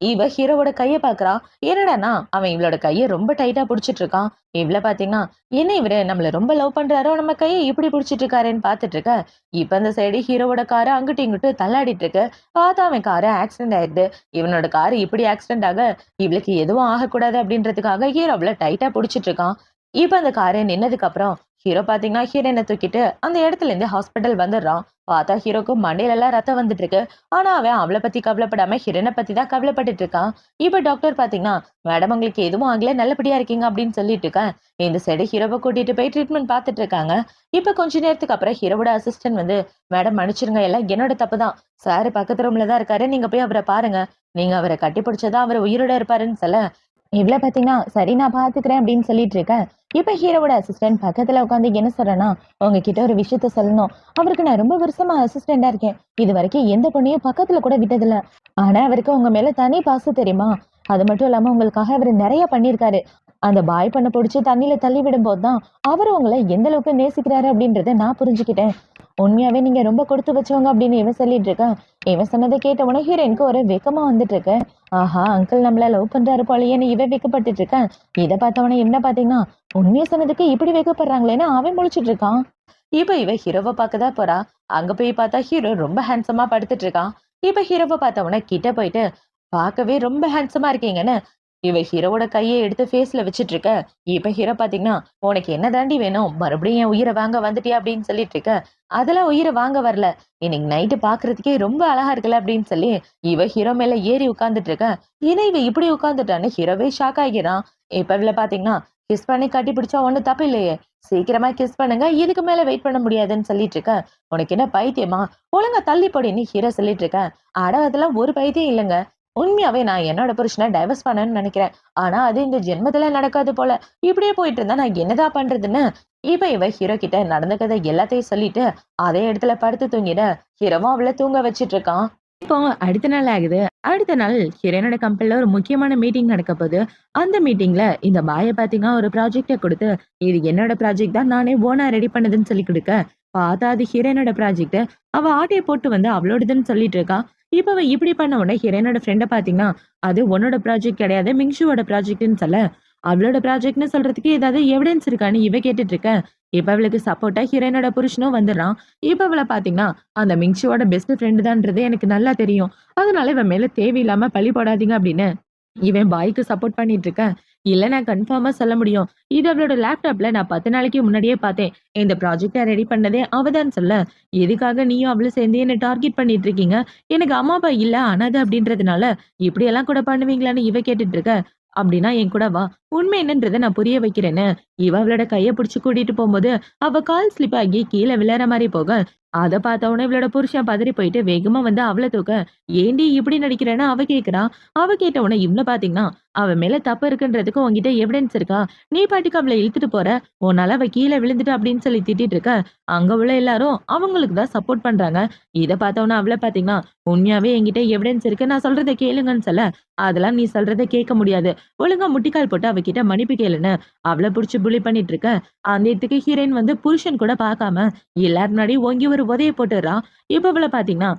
இவ ஹீரோவோட கைய பாக்குறா. என்னடான்னா, அவன் இவளோட கைய ரொம்ப டைட்டா புடிச்சிட்டு இருக்கான். இவள பாத்தீங்கன்னா, என்ன இவரு நம்மள ரொம்ப லவ் பண்றாரோ, நம்ம கைய இப்படி புடிச்சிட்டு இருக்காரேன்னு பாத்துட்டு இருக்க. இப்ப அந்த சைடு ஹீரோவோட காரு அங்கிட்டும் இங்கிட்டும் தள்ளாடிட்டு இருக்கு. பார்த்தா அவன் காரு ஆக்சிடென்ட் ஆயிடுது. இவனோட காரு இப்படி ஆக்சிடென்ட் ஆக, இவளுக்கு எதுவும் ஆகக்கூடாது அப்படின்றதுக்காக ஹீரோ அவள டைட்டா புடிச்சிட்டு இருக்கான். இப்ப அந்த காரு நின்னதுக்கு அப்புறம் ஹீரோ பாத்தீங்கன்னா ஹீரோயினை தூக்கிட்டு அந்த இடத்துல இருந்து ஹாஸ்பிட்டல் வந்துடுறான். பார்த்தா ஹீரோக்கு மண்டையில எல்லாம் ரத்தம் வந்துட்டு இருக்கு. ஆனா அவன் அவளை பத்தி கவலைப்படாம ஹீரோனை பத்தி தான் கவலைப்பட்டுட்டு இருக்கான். இப்ப டாக்டர் பாத்தீங்கன்னா, மேடம் உங்களுக்கு எதுவும் ஆகல நல்லபடியா இருக்கீங்க அப்படின்னு சொல்லிட்டு இருக்கேன். இந்த சைடு ஹீரோவை கூட்டிட்டு போய் ட்ரீட்மெண்ட் பார்த்துட்டு இருக்காங்க. இப்ப கொஞ்ச நேரத்துக்கு அப்புறம் ஹீரோவோட அசிஸ்டன்ட் வந்து, மேடம் மன்னிச்சிருங்க எல்லாம் என்னோட தப்பு தான். சார் பக்கத்து ரூம்ல தான் இருக்காரு, நீங்க போய் அவரை பாருங்க. நீங்க அவரை கட்டி பிடிச்சதா அவர் உயிரோட இருப்பாருன்னு சொல்ல, இவ்ள பாத்தீங்கன்னா, சரி நான் பாத்துக்கிறேன் அப்படின்னு சொல்லிட்டு இருக்கேன். இப்ப ஹீரோவோட அசிஸ்டன்ட் பக்கத்துல உட்காந்து என்ன சொல்றேன்னா, உங்ககிட்ட ஒரு விஷயத்த சொல்லணும். அவருக்கு நான் ரொம்ப வருஷமா அசிஸ்டண்டா இருக்கேன். இதுவரைக்கும் எந்த பொண்ணையும் பக்கத்துல கூட விட்டதில்ல. ஆனா அவருக்கு உங்க மேல தனி பாசம் தெரியுமா? அது மட்டும் இல்லாம உங்களுக்காக அவரு நெறைய பண்ணியிருக்காரு. அந்த பாய் பொண்ண புடிச்சு தண்ணீல தள்ளி விடும்போது தான், அவரு உங்கள எந்த அளவுக்கு நேசிக்கிறாரு அப்படின்றத நான் புரிஞ்சுக்கிட்டேன். உண்மையாவே நீங்க ரொம்ப கொடுத்து வச்சவங்க அப்படின்னு இவன் சொல்லிட்டு இருக்கான். இவன் சொன்னத கேட்ட உடனே ஹீரோயினுக்கு ஒரு வெட்கமா வந்துட்டு இருக்கு. ஆஹா! அங்கிள் நம்மள லவ் பண்றாரு போலயேன்னு இவன் வெட்கப்பட்டுட்டு இருக்கான். இத பார்த்தவனே என்ன பார்த்தீங்கன்னா, உண்மைய சொன்னதுக்கு இப்படி வெட்கப்படுறாங்களேன்னு அவன் முழிச்சுட்டு இருக்கான். இப்ப இவ ஹீரோவ பார்க்க தான் போறா. அங்க போய் பார்த்தா ஹீரோ ரொம்ப ஹேண்ட்ஸமா படுத்துட்டு இருக்கான். இப்ப ஹீரோவ பார்த்தவன கிட்ட போயிட்டு, பார்க்கவே ரொம்ப ஹேண்ட்ஸமா இருக்கீங்கன்னு இவ ஹீரோவோட கைய எடுத்து ஃபேஸ்ல வச்சுட்டு இருக்க. இப்ப ஹீரோ பார்த்தீங்கன்னா, "உனக்கு என்ன தாண்டி வேணும்? மறுபடியும் என் உயிர வாங்க வந்துட்டியா?" அப்படின்னு சொல்லிட்டு இருக்க. "அதெல்லாம் உயிர வாங்க வரல. இன்னைக்கு நைட்டு பார்க்கறதுக்கே ரொம்ப அழகா இருக்கல" அப்படின்னு சொல்லி இவ ஹீரோ மேல ஏறி உட்கார்ந்துட்டு இருக்க. ஏன்னா இவ இப்படி உட்கார்ந்துட்டான்னு ஹீரோவே ஷாக் ஆகிறான். இப்ப இவள பார்த்தீங்கன்னா, கிஸ் பண்ணி கட்டி பிடிச்சா ஒண்ணும் தப்பு இல்லையே. சீக்கிரமா கிஸ் பண்ணுங்க. இதுக்கு மேல வெயிட் பண்ண முடியாதுன்னு சொல்லிட்டு இருக்க. "உனக்கு என்ன பைத்தியமா? ஒழுங்கா தள்ளி போடின்னு" ஹீரோ சொல்லிட்டு இருக்க. அட அதெல்லாம் ஒரு பைத்தியம் இல்லங்க. உண்மையாவே நான் என்னோட புருஷன டைவர்ஸ் பண்ணணும்னு நெனைக்கிறேன். ஆனா அது இந்த ஜென்மத்துல நடக்காது போல. இப்படியே போயிட்டு இருந்தா நான் என்னதான் பண்றதுன்னு, இப்ப இவ ஹீரோ கிட்ட நடந்த கதை எல்லாத்தையும் சொல்லிட்டு, அதே இடத்துல படுத்து தூங்கிட, ஹீரோவும் அவள தூங்க வச்சுட்டு இருக்கான். இப்போ அடுத்த நாள் ஆகுது. அடுத்த நாள் ஹீரோயினோட கம்பெனில ஒரு முக்கியமான மீட்டிங் நடக்க போது. அந்த மீட்டிங்ல இந்த பாய பாத்தீங்கன்னா ஒரு ப்ராஜெக்ட்ட குடுத்து, இது என்னோட ப்ராஜெக்ட் தான் நானே ஓனா ரெடி பண்ணதுன்னு சொல்லி குடுக்க, பார்த்தா அது ஹீரோயினோட ப்ராஜெக்ட். அவ ஆட்டைய போட்டு வந்து அவளோடதுன்னு சொல்லிட்டு இருக்கா. இப்ப அவ இப்படி பண்ண உடனே ஹீரோயினோட ஃப்ரெண்ட பாத்தீங்கன்னா, அது உன்னோட ப்ராஜெக்ட் கிடையாது மிங்ஷுவோட ப்ராஜெக்ட்ன்னு சொல்ல, அவளோட ப்ராஜெக்ட்ன்னு சொல்றதுக்கு ஏதாவது எவிடன்ஸ் இருக்கான்னு இவ கேட்டுட்டு இருக்க. இப்ப அவளுக்கு சப்போர்ட்டா ஹீரோயினோட புருஷனும் வந்துடுறான். இப்ப இவள பாத்தீங்கன்னா, அந்த மிங்ஷுவோட பெஸ்ட் ஃப்ரெண்ட் தான்றது எனக்கு நல்லா தெரியும். அதனால இவன் மேல தேவையில்லாம பழி போடாதீங்க அப்படின்னு இவன் பாய்க்கு சப்போர்ட் பண்ணிட்டு இருக்கேன். இல்ல நான் கன்ஃபார்மா சொல்ல முடியும். இது அவளோட லேப்டாப்ல நான் 10 நாளைக்கு முன்னாடியே பார்த்தேன். இந்த ப்ராஜெக்ட்ட ரெடி பண்ணதே அவ தான் சொல்ல. எதுக்காக நீயும் அவளும் சேர்ந்து என்ன டார்கெட் பண்ணிட்டு இருக்கீங்க? எனக்கு அம்மா, அப்பா இல்ல அனாதை அப்படின்றதுனால இப்படியெல்லாம் கூட பண்ணுவீங்களான்னு இவ கேட்டுட்டு இருக்க. அப்படின்னா என் கூட வா. உண்மை என்னன்றத நான் புரிய வைக்கிறேன்னு, இவ அவளோட கைய பிடிச்சு கூட்டிட்டு போம்போது, அவ கால் ஸ்லிப் ஆகி கீழ விழற மாரி போக, அத பார்த்த உடனே இவளோட புருஷன் பதறி போயிட்டு வேகமா வந்து அவள தூக்க, "ஏன்டி இப்படி நடிக்கிறேன்னு?" அவ கேட்கிறா. அவ கேட்ட உடனே இவள பார்த்தீங்கன்னா, "அவ மேல தப்பு இருக்குன்றதுக்கு உன்கிட்ட எவிடன்ஸ் இருக்கா? நீ பாட்டுக்கு அவள இழுத்துட்டு போற. உன்னால அவ கீழ விழுந்துட்டா" அப்படின்னு சொல்லி திட்டிட்டு இருக்க. அங்க உள்ள எல்லாரும் அவங்களுக்கு தான் சப்போர்ட் பண்றாங்க. இத பார்த்த உடனே அவள பார்த்தீங்கன்னா, "உண்மையாவே என்கிட்ட எவிடன்ஸ் இருக்கு. நான் சொல்றத கேளுங்கன்னு" சொல்ல, "அதெல்லாம் நீ சொல்றத கேட்க முடியாது. ஒழுங்கா முட்டிக்கால் போட்டு அவகிட்ட மன்னிப்பு கேளுன்னு" அவள புடிச்சு புல்லி பண்ணிட்டு இருக்க. அந்த இடத்துக்கு ஹீரோயின் வந்து புருஷன் கூட பார்க்காம எல்லார் முன்னாடியும் ஓங்கி ஒரு உதைய போட்டுர்றா. இப்ப இவள பார்த்தீங்கன்னா,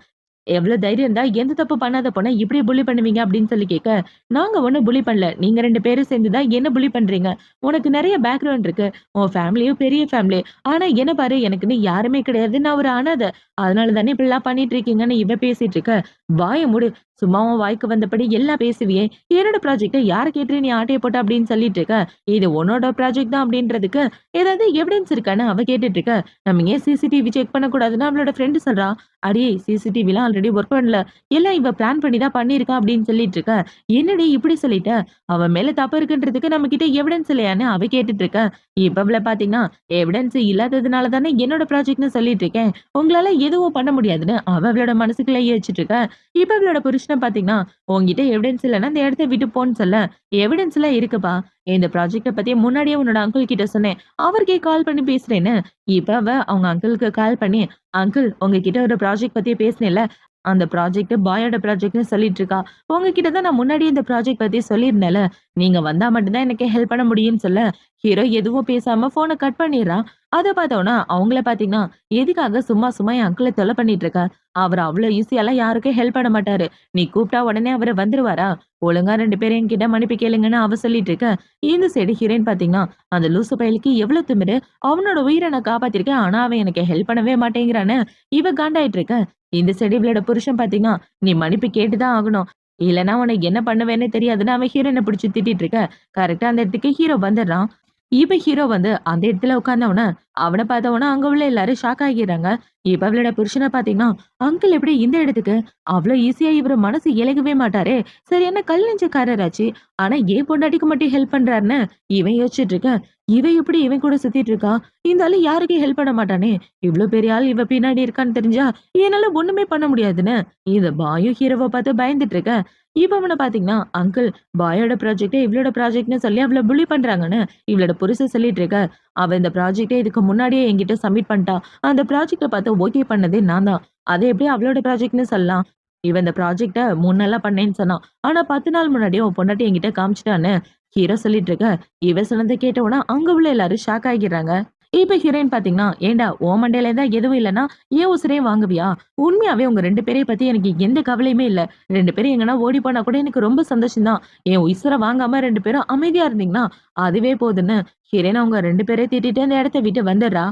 "எவ்ளோ தைரியம் இருந்தா எந்த தப்பு பண்ணாத பொண்ண இப்படி புல்லி பண்ணுவீங்க?" அப்படின்னு சொல்லி கேட்க, "நாங்க ஒண்ணும் புல்லி பண்ணல. நீங்க 2 பேரும் சேர்ந்து தான் என்ன புல்லி பண்றீங்க. உனக்கு நெறைய பேக்ரவுண்ட் இருக்கு. உன் ஃபேமிலியும் பெரிய ஃபேமிலி. ஆனா என்ன பாரு எனக்குன்னு யாருமே கிடையாது. நான் ஒரு அனாதை. அதனால தானே இப்படிலாம் பண்ணிட்டு இருக்கீங்கன்னு" இவ பேசிட்டு இருக்க. "வாய மூடு. சும்மா உன் வாய்க்கு வந்தபடி எல்லாம் பேசுவியே. என்னோட ப்ராஜெக்ட்ட யார கேட்டு நீ ஆட்டைய போட்ட?" அப்படின்னு சொல்லிட்டு இருக்க. "இது உன்னோட ப்ராஜெக்ட் தான் அப்படின்றதுக்கு ஏதாவது எவிடன்ஸ் இருக்கான்னு?" அவ கேட்டுட்டு இருக்க. "நம்ம ஏன் சிசிடிவி செக் பண்ணக்கூடாதுன்னு" அவளோட ஃப்ரெண்ட் சொல்றா. "அடியே சிசிடிவிலாம் ஆல்ரெடி ஒர்க் பண்ணல. எல்லாம் இவ பிளான் பண்ணி தான் பண்ணியிருக்கா" அப்படின்னு சொல்லிட்டு இருக்க. "என்னடி இப்படி சொல்லிட்ட? அவ மேல தப்பு இருக்குன்றதுக்கு நம்ம கிட்ட எவிடன்ஸ் இல்லையான்னு?" அவ கேட்டுட்டு இருக்க. இப்ப இவள பார்த்தீங்கன்னா, "எவிடன்ஸ் இல்லாததுனால தானே என்னோட ப்ராஜெக்ட்ன்னு சொல்லிட்டு இருக்கேன். உங்களால எதுவும் பண்ண முடியாதுன்னு" அவளோட மனசுக்குள்ளேயே யோசிச்சுட்டு இருக்க. இப்ப இவளோட புருஷன பார்த்தீங்கன்னா, "உன்கிட்ட எவிடன்ஸ் இல்லன்னா இந்த இடத்த விட்டு போன்னு" சொல்ல, "எவிடன்ஸ்லாம் இருக்குப்பா. இந்த ப்ராஜெக்ட்ட பத்தி முன்னாடியே உன்னோட அங்கிள் கிட்ட சொன்னேன். அவருக்கே கால் பண்ணி பேசுறேன்னு." இப்ப அவ அவங்க அங்கிளுக்கு கால் பண்ணி, "அங்கிள் உங்ககிட்ட ஒரு ப்ராஜெக்ட் பத்தி பேசினேன்ல, அந்த ப்ராஜெக்ட் பாயோட ப்ராஜெக்ட்ன்னு சொல்லிட்டு இருக்கா. உங்ககிட்ட தான் நான் முன்னாடியே இந்த ப்ராஜெக்ட் பத்தி சொல்லியிருந்தேன்ல. நீங்க வந்தா மட்டும் தான் எனக்கு ஹெல்ப் பண்ண முடியும்னு" சொல்ல, ஹீரோ எதுவும் பேசாம ஃபோன கட் பண்ணிர்றான். அத பார்த்தோன அவங்கள பார்த்தீங்கன்னா, "எதுக்காக சும்மா சும்மா என் அங்கிள தொல்ல பண்ணிட்டு இருக்க? அவரு அவ்ளோ ஈஸியாலாம் யாருக்கும் ஹெல்ப் பண்ண மாட்டாரு. நீ கூப்பிட்டா உடனே அவரு வந்துருவாரா? ஒழுங்கா 2 பேரும் என்கிட்ட மன்னிப்பு கேளுங்கன்னு" அவ சொல்லிட்டு இருக்க. இந்த சைடு ஹீரோயின் பார்த்தீங்கன்னா, அந்த லூசு பயலுக்கு எவ்ளோ திமிரு! அவனோட உயிர நான் காப்பாத்திருக்கேன். ஆனா அவன் எனக்கு ஹெல்ப் பண்ணவே மாட்டேங்கிறான்னு இவ காண்டாயிட்டு இருக்க. இந்த சைடு இவளோட புருஷன் பார்த்தீங்கன்னா, "நீ மன்னிப்பு கேட்டு தான் ஆகணும். இல்லன்னா உன்ன என்ன பண்ணுவேன்னே தெரியாதுன்னு" அவன் ஹீரோயின பிடிச்சு திட்டிட்டு இருக்க. கரெக்ட்டா அந்த இடத்துக்கு ஹீரோ வந்துடுறான். இப்ப ஹீரோ வந்து அந்த இடத்துல உட்கார்ந்தவன, அவன பார்த்தவொனே அங்க உள்ள எல்லாரும் ஷாக் ஆகிறாங்க. இப்ப அவளோட புருஷனை பாத்தீங்கன்னா, அங்கிள் எப்படி இந்த இடத்துக்கு? அவ்ளோ ஈஸியா இவரு மனசு இலகவே மாட்டாரே! சரியான கல் நெஞ்சக்காரராச்சே! ஆனா என் பொண்டாட்டிக்கு மட்டும் ஹெல்ப் பண்றாருன்னு இவன் யோசிச்சுட்டு இருக்க. இவன் எப்படி இவன் கூட சுத்திட்டு இருக்கா? இந்த ஆளு யாருக்கும் ஹெல்ப் பண்ண மாட்டானே! இவ்ளோ பெரிய ஆள் இவ பின்னாடி இருக்கான்னு தெரிஞ்சா, என்னால ஒண்ணுமே பண்ண முடியாதுன்னு, இந்த பாயும் ஹீரோவ பார்த்து பயந்துட்டு இருக்க. இப்ப அவன பாத்தீங்கன்னா, அங்கிள் பாயோட ப்ராஜெக்ட்ட இவளோட ப்ராஜெக்ட்ன்னு சொல்லி அவள புல்லி பண்றாங்கன்னு இவளோட புருஷன் சொல்லிட்டு இருக்க. அவ இந்த ப்ராஜெக்ட்ட இதுக்கு முன்னாடியே என்கிட்ட சப்மிட் பண்ணிட்டா. அந்த ப்ராஜெக்ட்ட பார்த்து ஓகே பண்ணதே நான் தான். அத எப்படி அவளோட ப்ராஜெக்ட்ன்னு சொல்லலாம்? இவ இந்த ப்ராஜெக்ட்ட 3 நாளா பண்ணேன்னு சொன்னா. ஆனா 10 நாள் முன்னாடியே உன் பொண்டாட்டி என்கிட்ட காமிச்சுட்டான்னு ஹீரோ சொல்லிட்டு இருக்க. இவ சொன்னத கேட்ட உடனே அங்க உள்ள எல்லாரும் ஷாக் ஆகிறாங்க. இப்ப ஹீரோயின் பாத்தீங்கன்னா, "ஏன்டா உன் மண்டையில தான் எதுவும் இல்லன்னா, ஏன் உசுரையே வாங்குவியா? உண்மையாவே உங்க 2 பேரையும் பத்தி எனக்கு எந்த கவலையுமே இல்ல. 2 பேரும் எங்கனா ஓடி போனா கூட எனக்கு ரொம்ப சந்தோஷம் தான். என் உசுர வாங்காம 2 பேரும் அமைதியா இருந்தீங்கன்னா, அதுவே போதும்ன்னு" ஹீரோயின் அவங்க 2 பேரையும் திட்டிட்டு அந்த இடத்த விட்டு வந்துடுறா.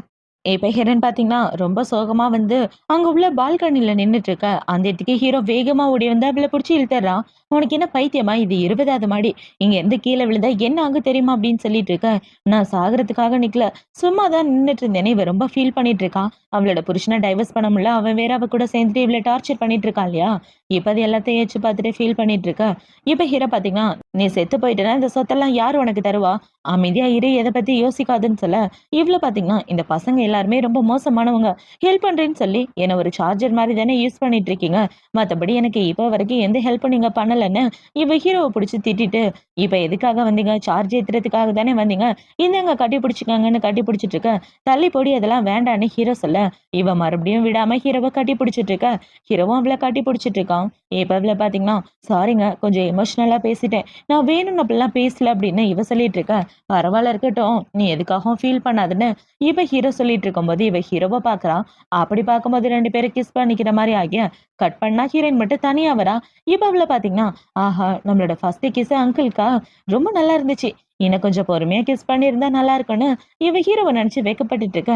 இப்ப ஹீரோயின் பாத்தீங்கன்னா, ரொம்ப சோகமா வந்து, அங்க உள்ள பால்கனில நின்னுட்டு இருக்க. அந்த இடத்துக்கு ஹீரோ வேகமா ஓடி வந்து அவள புடிச்சு இழுத்துடுறான். "உனக்கு என்ன பைத்தியமா? இது 20வது மாடி. இங்க இருந்து கீழ விழுந்தா என்ன ஆகும் தெரியுமா?" அப்படின்னு சொல்லிட்டு இருக்க. "நான் சாகறதுக்காக நிக்கல. சும்மா தான் நின்னுட்டு இருந்தேனே." இவ ரொம்ப ஃபீல் பண்ணிட்டு இருக்கா. அவளோட புருஷன டைவர்ஸ் பண்ண முடியல. அவன் வேற அவ கூட சேர்ந்துட்டு இவள டார்ச்சர் பண்ணிட்டு இருக்கான் இல்லையா? இப்ப அது எல்லாத்தையும் யோசிச்சு பார்த்துட்டு ஃபீல் பண்ணிட்டு இருக்க. இப்ப ஹீரோ பாத்தீங்கன்னா, "நீ செத்து போயிட்டனா இந்த சொத்தெல்லாம் யாரு உனக்கு தருவா? அமைதியா இரு. எத பத்தி யோசிக்காதன்னு" சொல்ல, இவ்ளோ பாத்தீங்கன்னா, இந்த பசங்க எல்லாருமே ரொம்ப மோசமானவங்க. ஹெல்ப் பண்றேன்னு சொல்லி என்ன ஒரு சார்ஜர் மாரி தானே யூஸ் பண்ணிட்டு இருக்கீங்க. மத்தபடி எனக்கு இப்ப வரைக்கும் எந்த ஹெல்ப்பும் நீங்க பண்ணலன்னு இவ ஹீரோவ புடிச்சு திட்டிட்டு, "இப்ப எதுக்காக வந்தீங்க? சார்ஜ் ஏத்துறதுக்காக தானே வந்தீங்க. இந்தாங்க கட்டி பிடிச்சுக்கங்கன்னு" கட்டி பிடிச்சிட்டு இருக்க. "தள்ளி போடி அதெல்லாம் வேண்டான்னு" ஹீரோ சொல்ல, இவ மறுபடியும் விடாம ஹீரோவ கட்டி பிடிச்சிட்டு இருக்க. ஹீரோவும் அவள கட்டி பிடிச்சிட்டு இருக்கான். இப்ப இவள பாத்தீங்கன்னா, "சாரிங்க கொஞ்சம் எமோஷனலா பேசிட்டேன். நான் வேணும்னு அப்படிலாம் பேசல" அப்படின்னு இவ சொல்லிட்டு இருக்க. "பரவால்ல இருக்கட்டும். நீ எதுக்காகவும் ஃபீல் பண்ணாதன்னு" இவ ஹீரோ சொல்லிட்டு இருக்கும்போது, இவ ஹீரோவ பாக்குறா. அப்படி பார்க்கும்போது 2 பேரும் கிஸ் பண்ணிக்கிற மாரி ஆகி, கட் பண்ணா ஹீரோயின் மட்டும் தனியா வரா. இப்ப அவள பாத்தீங்கன்னா, ஆஹா! நம்மளோட ஃபர்ஸ்ட் கிஸ் அங்கிள்க்கா? ரொம்ப நல்லா இருந்துச்சு. இன்னும் கொஞ்சம் பொறுமையா கிஸ் பண்ணியிருந்தா நல்லா இருக்கும்னு, இவ ஹீரோவ நெனச்சு வெட்கப்பட்டுட்டு இருக்க.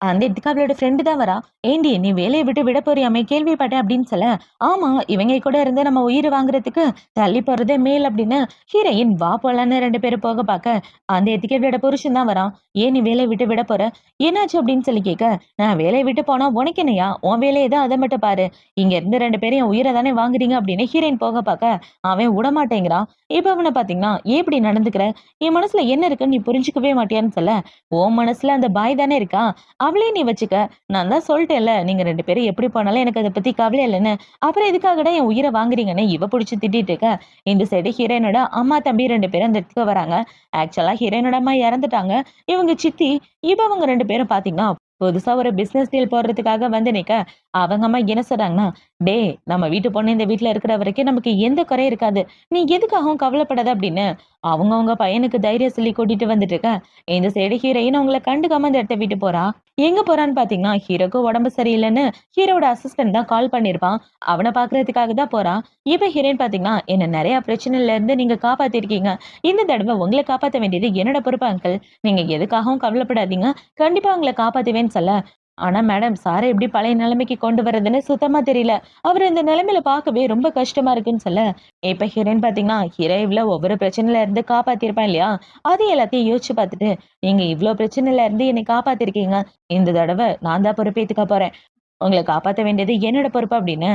அந்த இடத்துக்கு அவளோட ஃப்ரெண்டு தான் வரா. "ஏண்டி நீ வேலைய விட்டு விட போறியாமே கேள்விப்பட்டேன்" அப்படின்னு சொல்ல, "ஆமா இவங்க கூட இருந்து நம்ம உயிர் வாங்குறதுக்கு தள்ளி போறதே மேல்" அப்படின்னு ஹீரோயின் வா போலான்னு 2 பேரும் போக பாக்க, அந்த இடத்துக்கு இவளோட புருஷன் தான் வரான். "ஏன் நீ வேலைய விட்டு விட போற? என்னாச்சு?" அப்படின்னு சொல்லி கேட்க, "நான் வேலைய விட்டு போனா உனக்கு என்னய்யா? உன் வேலை ஏதோ அத மட்டும் பாரு. இங்க இருந்து 2 பேரும் என் உயிர தானே வாங்குறீங்க" அப்படின்னு ஹீரோயின் போக பாக்க, அவன் விடமாட்டேங்கிறான். இப்ப அவன பாத்தீங்கன்னா, "ஏன் இப்படி நடந்துக்கிற? என் மனசுல என்ன இருக்குன்னு நீ புரிஞ்சுக்கவே மாட்டியான்னு" சொல்ல, "உன் மனசுல அந்த பாய் தானே இருக்கான். அவளையும் நீ வச்சுக்க. நான் தான் சொல்ட்டேன்ல, நீங்க 2 பேரும் எப்படி போனாலும் எனக்கு அத பத்தி கவலை இல்லன்னு. அப்புறம் எதுக்காகடா என் உயிர வாங்குறீங்கன்னு" இவ புடிச்சு திட்டிட்டு இருக்க. இந்த சைடு ஹீரோயினோட அம்மா, தம்பி 2 பேரும் அந்த இடத்துக்கு வராங்க. ஆக்சுவலா ஹீரோயினோட அம்மா இறந்துட்டாங்க. இவங்க சித்தி. இப்ப அவங்க 2 பேரும் பாத்தீங்கன்னா, புதுசா ஒரு பிசினஸ் டீல் போடுறதுக்காக வந்து நிக்க, அவங்க அம்மா என்ன சொல்றாங்கன்னா, "டேய் நம்ம வீட்டு பொண்ணு இந்த வீட்ல இருக்கிற வரைக்கும் நமக்கு எந்த குறையும் இருக்காது. நீ எதுக்காகவும் கவலைப்படாத" அப்படின்னு அவங்கவங்க பையனுக்கு தைரியம் சொல்லி கூட்டிட்டு வந்துட்டு இருக்க. இந்த சைடு ஹீரோயின் அவங்கள கண்டுக்காம அந்த இடத்த விட்டு போறா. எங்க போறான்னு பாத்தீங்கன்னா, ஹீரோக்கு உடம்பு சரியில்லன்னு ஹீரோவோட அசிஸ்டன்ட் தான் கால் பண்ணியிருப்பான். அவன பாக்குறதுக்காக தான் போறா. இப்ப ஹீரோயின் பாத்தீங்கன்னா, "என்ன நெறைய பிரச்சனையில இருந்து நீங்க காப்பாத்திருக்கீங்க. இந்த தடவ உங்கள காப்பாத்த வேண்டியது என்னோட பொறுப்பு அங்கிள். நீங்க எதுக்காகவும் கவலைப்படாதீங்க. கண்டிப்பா உங்கள காப்பாத்துவேன்னு" சொல்ல, "ஆனா மேடம் சார எப்படி பழைய நிலைமைக்கு கொண்டு வரதுன்னு சுத்தமா தெரியல. அவர இந்த நிலைமையில பார்க்கவே ரொம்ப கஷ்டமா இருக்குன்னு" சொல்ல, இப்ப ஹீரோயின் பாத்தீங்கன்னா, ஹீரோ இவ்ளோ ஒவ்வொரு பிரச்சனையில இருந்து காப்பாத்திருப்பான் இல்லையா? அது எல்லாத்தையும் யோசிச்சு பார்த்துட்டு, "நீங்க இவ்ளோ பிரச்சனையில இருந்து என்னை காப்பாத்திருக்கீங்க. இந்த தடவ நான் தான் பொறுப்பேத்துக்க போறேன். உங்கள காப்பாத்த வேண்டியது என்னோட பொறுப்பு" அப்படின்னு.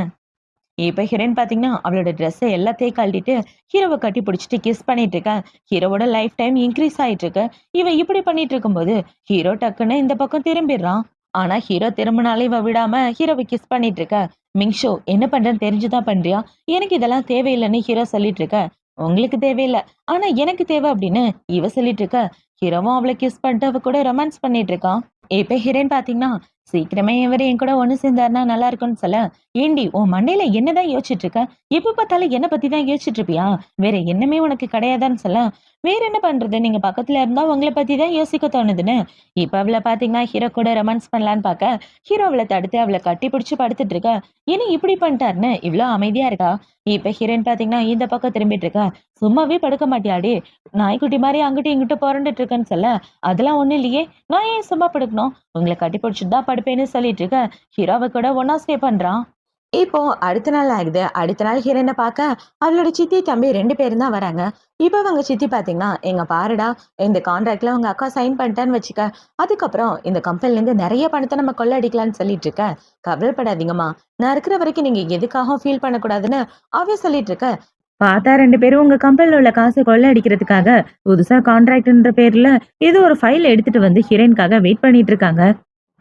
இப்ப ஹீரோயின் பாத்தீங்கன்னா, அவளோட ட்ரெஸ் எல்லாத்தையும் கழட்டிட்டு, ஹீரோவ கட்டி புடிச்சுட்டு கிஸ் பண்ணிட்டு இருக்கா. ஹீரோவோட லைஃப் டைம் இன்கிரீஸ் ஆயிட்டு இருக்கு. இவ இப்படி பண்ணிட்டு இருக்கும்போது, ஹீரோ டக்குன்னு இந்த பக்கம் திரும்பிடுறான். ஆனா ஹீரோ திரும்பினாலும் இவ விடாம ஹீரோவ கிஸ் பண்ணிட்டு இருக்க. "மிங்ஷோ என்ன பண்றேன்னு தெரிஞ்சுதான் பண்றியா? எனக்கு இதெல்லாம் தேவையில்லன்னு" ஹீரோ சொல்லிட்டு இருக்க. "உங்களுக்கு தேவையில்ல. ஆனா எனக்கு தேவை" அப்படின்னு இவ சொல்லிட்டு இருக்க. ஹீரோவும் அவள கிஸ் பண்ணிட்டு அவ கூட ரொமான்ஸ் பண்ணிட்டு இருக்கான். இப்ப ஹீரோயின் பாத்தீங்கன்னா, "சீக்கிரமே இவரு என் கூட ஒண்ணு சேர்ந்தாருன்னா நல்லா இருக்கும்னு" சொல்ல, "ஏண்டி உன் மண்டையில என்னதான் யோசிச்சுட்டு இருக்க? எப்ப பார்த்தாலும் என்ன பத்தி தான் யோசிச்சுட்டு இருப்பியா? வேற எண்ணமே உனக்கு கிடையாதான்னு" சொல்ல, "வேற என்ன பண்றது? நீங்க பக்கத்துல இருந்தா உங்கள பத்தி தான் யோசிக்க தோணுதுன்னு" இப்ப அவள பாத்தீங்கன்னா, ஹீரோ கூட ரொமான்ஸ் பண்ணலான்னு பாக்க, ஹீரோ அவள தடுத்து அவள கட்டி பிடிச்சு படுத்துட்டு இருக்க. என்ன இப்படி பண்ணிட்டாருன்னு இவ்ளோ அமைதியா இருக்கா. இப்ப ஹீரோயின் பாத்தீங்கன்னா, இந்த பக்கம் திரும்பிட்டு இருக்கா. "சும்மாவே படுக்க மாட்டியாடி? நாய்க்குட்டி மாரி அங்கிட்டும் இங்கிட்டும் பொரண்டுட்டு இருக்கன்னு" சொல்ல, "அதெல்லாம் ஒண்ணும் இல்லையே. நான் ஏன் சும்மா படுக்கணும்? உங்கள கட்டி பிடிச்சுட்டு தான் படுப்பேன்னு" சொல்லிட்டு இருக்க. ஹீரோ அவ கூட ஒண்ணா ஸ்டே பண்றான். இப்போ அடுத்த நாள் ஆகுது. அடுத்த நாள் ஹீரோயின பாக்க அவளோட சித்தி, தம்பி 2 பேரும் தான் வராங்க. இப்ப அவங்க சித்தி பாத்தீங்கன்னா, "எங்க பாருடா, இந்த கான்ட்ராக்ட்ல உங்க அக்கா சைன் பண்ணிட்டான்னு வச்சுக்க. அதுக்கப்புறம் இந்த கம்பெனிலேருந்து நெறைய பணத்த நம்ம கொள்ளையடிக்கலாம்னு சொல்லிட்டு இருக்க. கவலைப்படாதீங்கம்மா. நான் இருக்கிற வரைக்கும் நீங்க எதுக்காகவும் ஃபீல் பண்ணக்கூடாதுன்னு" அவ சொல்லிட்டு இருக்க. பார்த்தா 2 பேரும் உங்க கம்பெனில உள்ள காச கொள்ளையடிக்கிறதுக்காக, புதுசா கான்ட்ராக்ட்ன்ற பேர்ல ஏதோ ஒரு ஃபைல் எடுத்துட்டு வந்து ஹீரோயின்க்காக வெயிட் பண்ணிட்டு இருக்காங்க.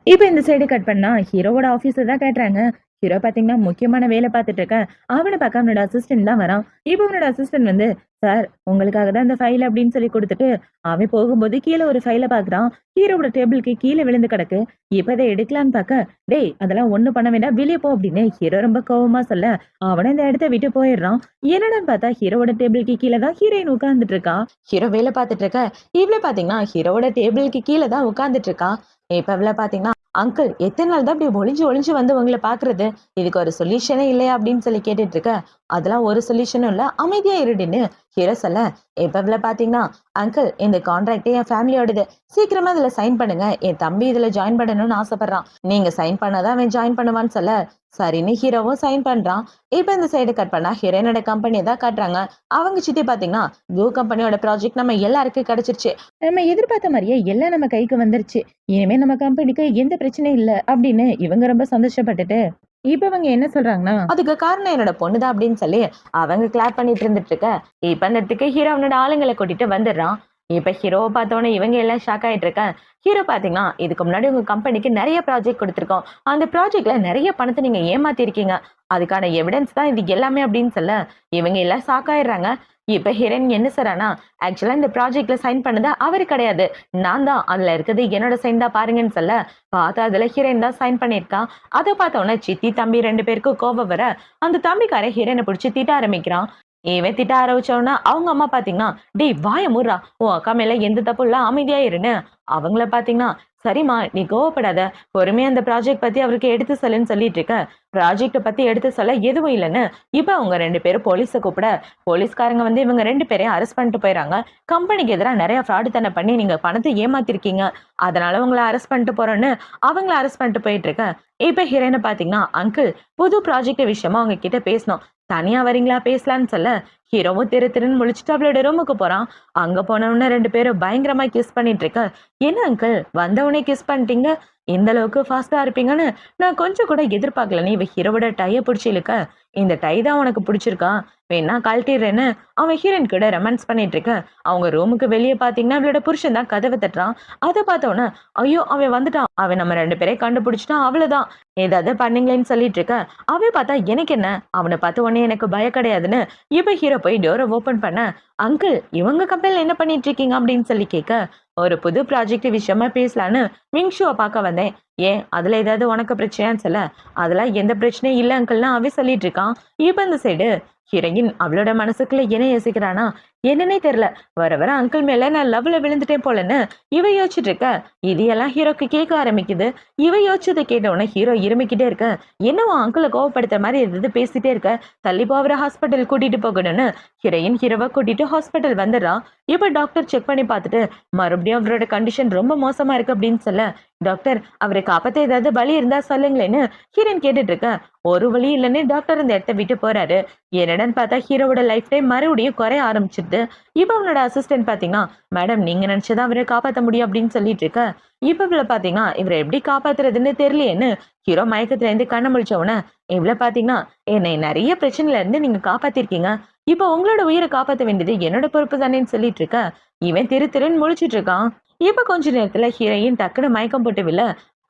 இப்ப இந்த சைடு கட் பண்ணா, ஹீரோவோட ஆஃபீஸ தான் காட்டுறாங்க. ஹீரோ பாத்தீங்கன்னா, முக்கியமான வேலை பார்த்துட்டு இருக்கான். அவன பாக்க அவனோட அசிஸ்டன்ட் தான் வரான். இப்ப அவனோட அசிஸ்டன்ட் வந்து, "சார், உங்களுக்காக தான் இந்த ஃபைல்" அப்படின்னு சொல்லி குடுத்துட்டு, அவன் போகும்போது கீழ ஒரு ஃபைல பாக்குறான். ஹீரோவோட டேபிளுக்கு கீழ விழுந்து கிடக்கு. இப்ப அத எடுக்கலான்னு பாக்க, "டேய், அதெல்லாம் ஒண்ணும் பண்ண வேண்டாம். வெளிய போ" அப்படின்னு ஹீரோ ரொம்ப கோவமா சொல்ல, அவனும் இந்த இடத்த விட்டு போயிடுறான். என்னடான்னு பார்த்தா, ஹீரோவோட டேபிளுக்கு கீழ தான் ஹீரோயின் உட்கார்ந்துட்டு இருக்கா. ஹீரோ வேலை பார்த்துட்டு இருக்க. இவள பாத்தீங்கன்னா, ஹீரோவோட டேபிளுக்கு கீழ தான் உட்கார்ந்துட்டு இருக்கா. இப்ப இவள பாத்தீங்கன்னா, அங்கிள் எத்தன நாள் தான் இப்படி ஒளிஞ்சு ஒளிஞ்சு வந்து உங்கள பார்க்குறது? இதுக்கு ஒரு சொல்யூஷனே இல்லையா? அப்படின்னு சொல்லி கேட்டுட்டு இருக்க. அதெல்லாம் ஒரு சொல்யூஷனும் இல்ல. அமைதியா இருடின்னு ஹீரோ சொல்ல, இப்ப இவள பார்த்தீங்கன்னா, அங்கிள் இந்த கான்ட்ராக்ட் என் ஃபேமிலியோடது. சீக்கிரமா இதுல சைன் பண்ணுங்க. என் தம்பி இதுல ஜாயின் பண்ணணும்னு ஆசைப்படுறான். நீங்க சைன் பண்ணாதான் அவன் ஜாயின் பண்ணுவான்னு சொல்ல, சரின்னு ஹீரோவும் சைன் பண்றான். இப்ப இந்த சைடு கட் பண்ணா ஹீரோயினோட கம்பெனிய தான் காட்டுறாங்க. அவங்க சித்தி பார்த்தீங்கன்னா, ப்ளூ கம்பெனியோட ப்ராஜெக்ட் நம்ம எல்லாருக்கும் கிடைச்சிருச்சு. நம்ம எதிர்பார்த்த மாரியே எல்லாம் நம்ம கைக்கு வந்துருச்சு. இனிமே நம்ம கம்பெனிக்கு எந்த பிரச்சனையும் இல்ல அப்படின்னு இவங்க ரொம்ப சந்தோஷப்பட்டுட்டு, இப்ப இவங்க என்ன சொல்றாங்கன்னா, அதுக்கு காரணம் என்னோட பொண்ணு தான் அப்படின்னு சொல்லி அவங்க கிளாப் பண்ணிட்டு இருந்துட்டு இருக்க. இப்ப அந்த இடத்துக்கு ஹீரோ அவனோட ஆளுங்களை கூட்டிட்டு வந்துடுறான். இப்ப ஹீரோவை பார்த்தோன்னே இவங்க எல்லாம் ஷாக் ஆயிட்டு இருக்க. ஹீரோ பாத்தீங்கன்னா, இதுக்கு முன்னாடி உங்க கம்பெனிக்கு நெறைய ப்ராஜெக்ட் குடுத்துருக்கோம். அந்த ப்ராஜெக்ட்ல நெறைய பணத்த நீங்க ஏமாத்தியிருக்கீங்க. அதுக்கான எவிடன்ஸ் தான் இது எல்லாமே அப்படின்னு சொல்ல, இவங்க எல்லாம் ஷாக் ஆயிடுறாங்க. இப்ப ஹீரோயின் என்ன சொல்றான்னா, ஆக்சுவலா இந்த ப்ராஜெக்ட்ல சைன் பண்ணது அவரு கிடையாது. நான் தான். அதுல இருக்கிறது என்னோட சைன் தான் பாருங்கன்னு சொல்ல, பார்த்தா அதுல ஹீரோயின் தான் சைன் பண்ணியிருக்கா. அத பார்த்தோன்னே சித்தி, தம்பி 2 பேருக்கும் கோபம் வர, அந்த தம்பிக்காரன் ஹீரோயின புடிச்சு திட்ட ஆரம்பிக்கிறான். இவன் திட்ட ஆரம்பிச்ச அவங்க அம்மா பாத்தீங்கன்னா, "டேய் வாய மூட்றா! உன் அக்கா மேல எந்த தப்பும் இல்ல. அமைதியா இருன்னு." அவங்கள பாத்தீங்கன்னா, "சரிம்மா, நீ கோவப்படாத. பொறுமையா அந்த ப்ராஜெக்ட் பத்தி அவருக்கு எடுத்து சொல்லுன்னு சொல்லிட்டு இருக்க. ப்ராஜெக்ட்ட பத்தி எடுத்து சொல்ல எதுவும் இல்லன்னு." இப்ப அவங்க 2 பேரும் போலீஸ கூப்பிட, போலீஸ்காரங்க வந்து இவங்க 2 பேரையும் அரெஸ்ட் பண்ணிட்டு போயிறாங்க. "கம்பெனிக்கு எதிரா நெறைய ஃப்ராடுத்தனம் பண்ணி நீங்க பணத்த ஏமாத்திருக்கீங்க. அதனால உங்கள அரெஸ்ட் பண்ணிட்டு போறோம்ன்னு" அவங்கள அரெஸ்ட் பண்ணிட்டு போயிட்டு இருக்க. இப்ப ஹீரோயின பாத்தீங்கன்னா, "அங்கிள், புது ப்ராஜெக்ட் விஷயமா உங்க கிட்ட பேசணும். தனியா வரீங்களா பேசலான்னு" சொல்ல, ஹீரோவும் திரு திருன்னு முழிச்சுட்டு அவளோட ரூமுக்கு போறான். அங்க போனவுடனே 2 பேரும் பயங்கரமா கிஸ் பண்ணிட்டு இருக்க. "என்ன அங்கிள், வந்தவுடனே கிஸ் பண்ணிட்டீங்க? இந்த அளவுக்கு ஃபாஸ்ட்டா இருப்பீங்கன்னு நான் கொஞ்சம் கூட எதிர்பார்க்கலன்னு" இவ ஹீரோவோட டைய பிடிச்சு இழுக்க, "இந்த டை தான் உனக்கு பிடிச்சிருக்கா? வேணா கழட்டிடுறேன்னு" அவன் ஹீரோயின் கூட ரொமான்ஸ் பண்ணிட்டு இருக்க. அவங்க ரூமுக்கு வெளிய பாத்தீங்கன்னா, அவளோட புருஷன் தான் கதவ தட்டுறான். அத பார்த்தவுடனே, ஐயோ! அவன் வந்துட்டான். அவன் நம்ம 2 பேரையும் கண்டுபிடிச்சுட்டான். அவ்வளவுதான். ஏதாவது பண்ணீங்களேன்னு சொல்லிட்டு இருக்க. அவன் பார்த்தா, எனக்கு என்ன? அவன பார்த்த உடனே எனக்கு பயம் கிடையாதுன்னு இப்ப ஹீரோ போய் டோர ஓப்பன் பண்ண, "அங்கிள், இவங்க கம்பெனில என்ன பண்ணிட்டு இருக்கீங்க?" அப்படின்னு சொல்லி கேட்க, "ஒரு புது ப்ராஜெக்ட் விஷயமா பேசலான்னு விங்ஷுவ பார்க்க வந்தேன். ஏன், அதுல ஏதாவது உனக்கு பிரச்சனையான்னு சொல்ல, அதெல்லாம் எந்த பிரச்சனையும் இல்ல அங்கிள்ன்னு அவன் சொல்லிட்டு இருக்கான். இப்ப இந்த சைடு ஹீரோயின் அவளோட மனசுக்குள்ள என்ன யோசிக்கிறானா, என்னன்னே தெரியல. வர வர அங்கிள் மேல நான் லவ்ல விழுந்துட்டேன் போலன்னு இவ யோசிச்சுட்டு இருக்க. இது எல்லாம் ஹீரோக்கு கேட்க ஆரம்பிக்குது. இவ யோசிச்சதை கேட்ட உடனே ஹீரோ இருமிக்கிட்டே இருக்க. "என்ன உன் அங்கிள கோவப்படுத்துற மாதிரி எதாவது பேசிட்டே இருக்க? தள்ளி போ, அவரை ஹாஸ்பிட்டல் கூட்டிட்டு போகணும்னு" ஹீரோயின் ஹீரோவை கூட்டிட்டு ஹாஸ்பிட்டல் வந்துடுறா. இப்ப டாக்டர் செக் பண்ணி பார்த்துட்டு, மறுபடியும் அவரோட கண்டிஷன் ரொம்ப மோசமா இருக்கு அப்படின்னு சொல்ல, "டாக்டர், அவரை காப்பாத்த ஏதாவது வழி இருந்தா சொல்லுங்களேன்னு" ஹீரோயின் கேட்டுட்டு இருக்க. ஒரு வழி இல்லைன்னு டாக்டர் இந்த இடத்த விட்டு போறாரு. என்னடான்னு பார்த்தா ஹீரோவோட லைஃப் டைம் மறுபடியும் குறைய ஆரம்பிச்சிருது. இப்ப அவனோட அசிஸ்டன்ட் பாத்தீங்கன்னா, "மேடம், நீங்க நினைச்சதான் அவரை காப்பாத்த முடியும்" அப்படின்னு சொல்லிட்டு இருக்க. இப்ப இவள பாத்தீங்கன்னா, இவரை எப்படி காப்பாத்துறதுன்னு தெரியலையேன்னு ஹீரோ மயக்கத்துல இருந்து கண்ண முழிச்ச உடனே, இவள பாத்தீங்கன்னா, "என்னை நிறைய பிரச்சனையில இருந்து நீங்க காப்பாத்திருக்கீங்க. இப்ப உங்களோட உயிரை காப்பாத்த வேண்டியது என்னோட பொறுப்பு தானேன்னு" சொல்லிட்டு இருக்க. இவன் திரு திருன்னு முழிச்சிட்டு இருக்கான். இப்ப கொஞ்ச நேரத்துல ஹீரோயின் டக்குன்னு மயக்கம் போட்டு விழ,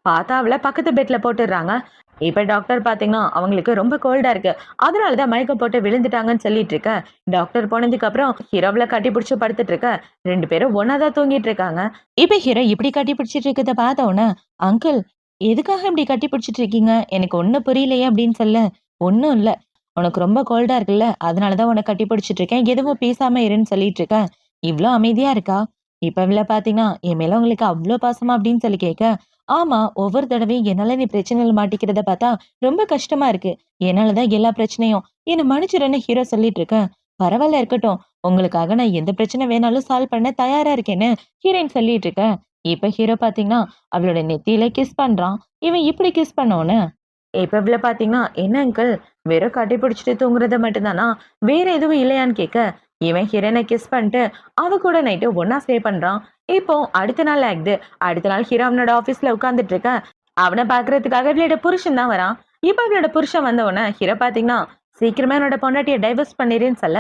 பார்த்தா அவள பக்கத்து பெட்ல போட்டுடுறாங்க. இப்ப டாக்டர் பாத்தீங்கன்னா, அவங்களுக்கு ரொம்ப கோல்டா இருக்கு. அதனாலதான் மயக்கம் போட்டு விழுந்துட்டாங்கன்னு சொல்லிட்டு இருக்க. டாக்டர் போனதுக்கு அப்புறம் ஹீரோவல கட்டி பிடிச்சு படுத்துட்டு இருக்க. 2 பேரும் ஒண்ணாதான் தூங்கிட்டு இருக்காங்க. இப்ப ஹீரோ இப்படி கட்டி பிடிச்சிட்டு இருக்கத பார்த்த உடனே, "அங்கிள், எதுக்காக இப்படி கட்டி பிடிச்சிட்டு இருக்கீங்க? எனக்கு ஒண்ணும் புரியலையே" அப்படின்னு சொல்ல, "ஒண்ணும் இல்ல. உனக்கு ரொம்ப கோல்டா இருக்குல்ல, அதனாலதான் உன்னை கட்டி பிடிச்சிட்டு இருக்கேன். எதுவும் பேசாம இருன்னு சொல்லிட்டு இருக்கேன். இவ்ளோ அமைதியா இருக்கா?" இப்ப இவள பாத்தீங்கன்னா, "என் மேல உங்களுக்கு அவ்ளோ பாசமா?" அப்படின்னு சொல்லி கேட்க, "ஆமா, ஒவ்வொரு தடவையும் என்னால நீ பிரச்சனையில மாட்டிக்கிறத பார்த்தா ரொம்ப கஷ்டமா இருக்கு. என்னால தான் எல்லா பிரச்சனையும். என்ன மன்னிச்சிடுன்னு" ஹீரோ சொல்லிட்டு இருக்க. "பரவால்ல, இருக்கட்டும். உங்களுக்காக நான் எந்த பிரச்சனை வேணாலும் சால்வ் பண்ண தயாரா இருக்கேன்னு" ஹீரோயின் சொல்லிட்டு இருக்க. இப்ப ஹீரோ பாத்தீங்கன்னா, அவளோட நெத்தியில கிஸ் பண்றான். இவன் இப்படி கிஸ் பண்ண உடனே, இப்ப இவ்வளவு பாத்தீங்கன்னா என்ன அங்கிள் வெறும் கட்டி பிடிச்சிட்டு தூங்குறது மட்டும்தானா, வேற எதுவும் இல்லையான்னு கேட்க, இவன் ஹீரோனை கிஸ் பண்ணிட்டு அவ கூட நைட்டு ஒன்னா ஸ்டே பண்றான். இப்போ அடுத்த நாள் ஆகுது. அடுத்த நாள் ஹீரோ அவனோட ஆபீஸ்ல உட்கார்ந்துட்டு இருக்க, அவனை பாக்குறதுக்காக இவளோட புருஷன் தான் வரான். இப்ப இவளோட புருஷன் வந்த உடனே ஹீரோ பாத்தீங்கன்னா சீக்கிரமே என்னோட பொண்டாட்டியை டைவர்ஸ் பண்ணிடுன்னு சொல்ல,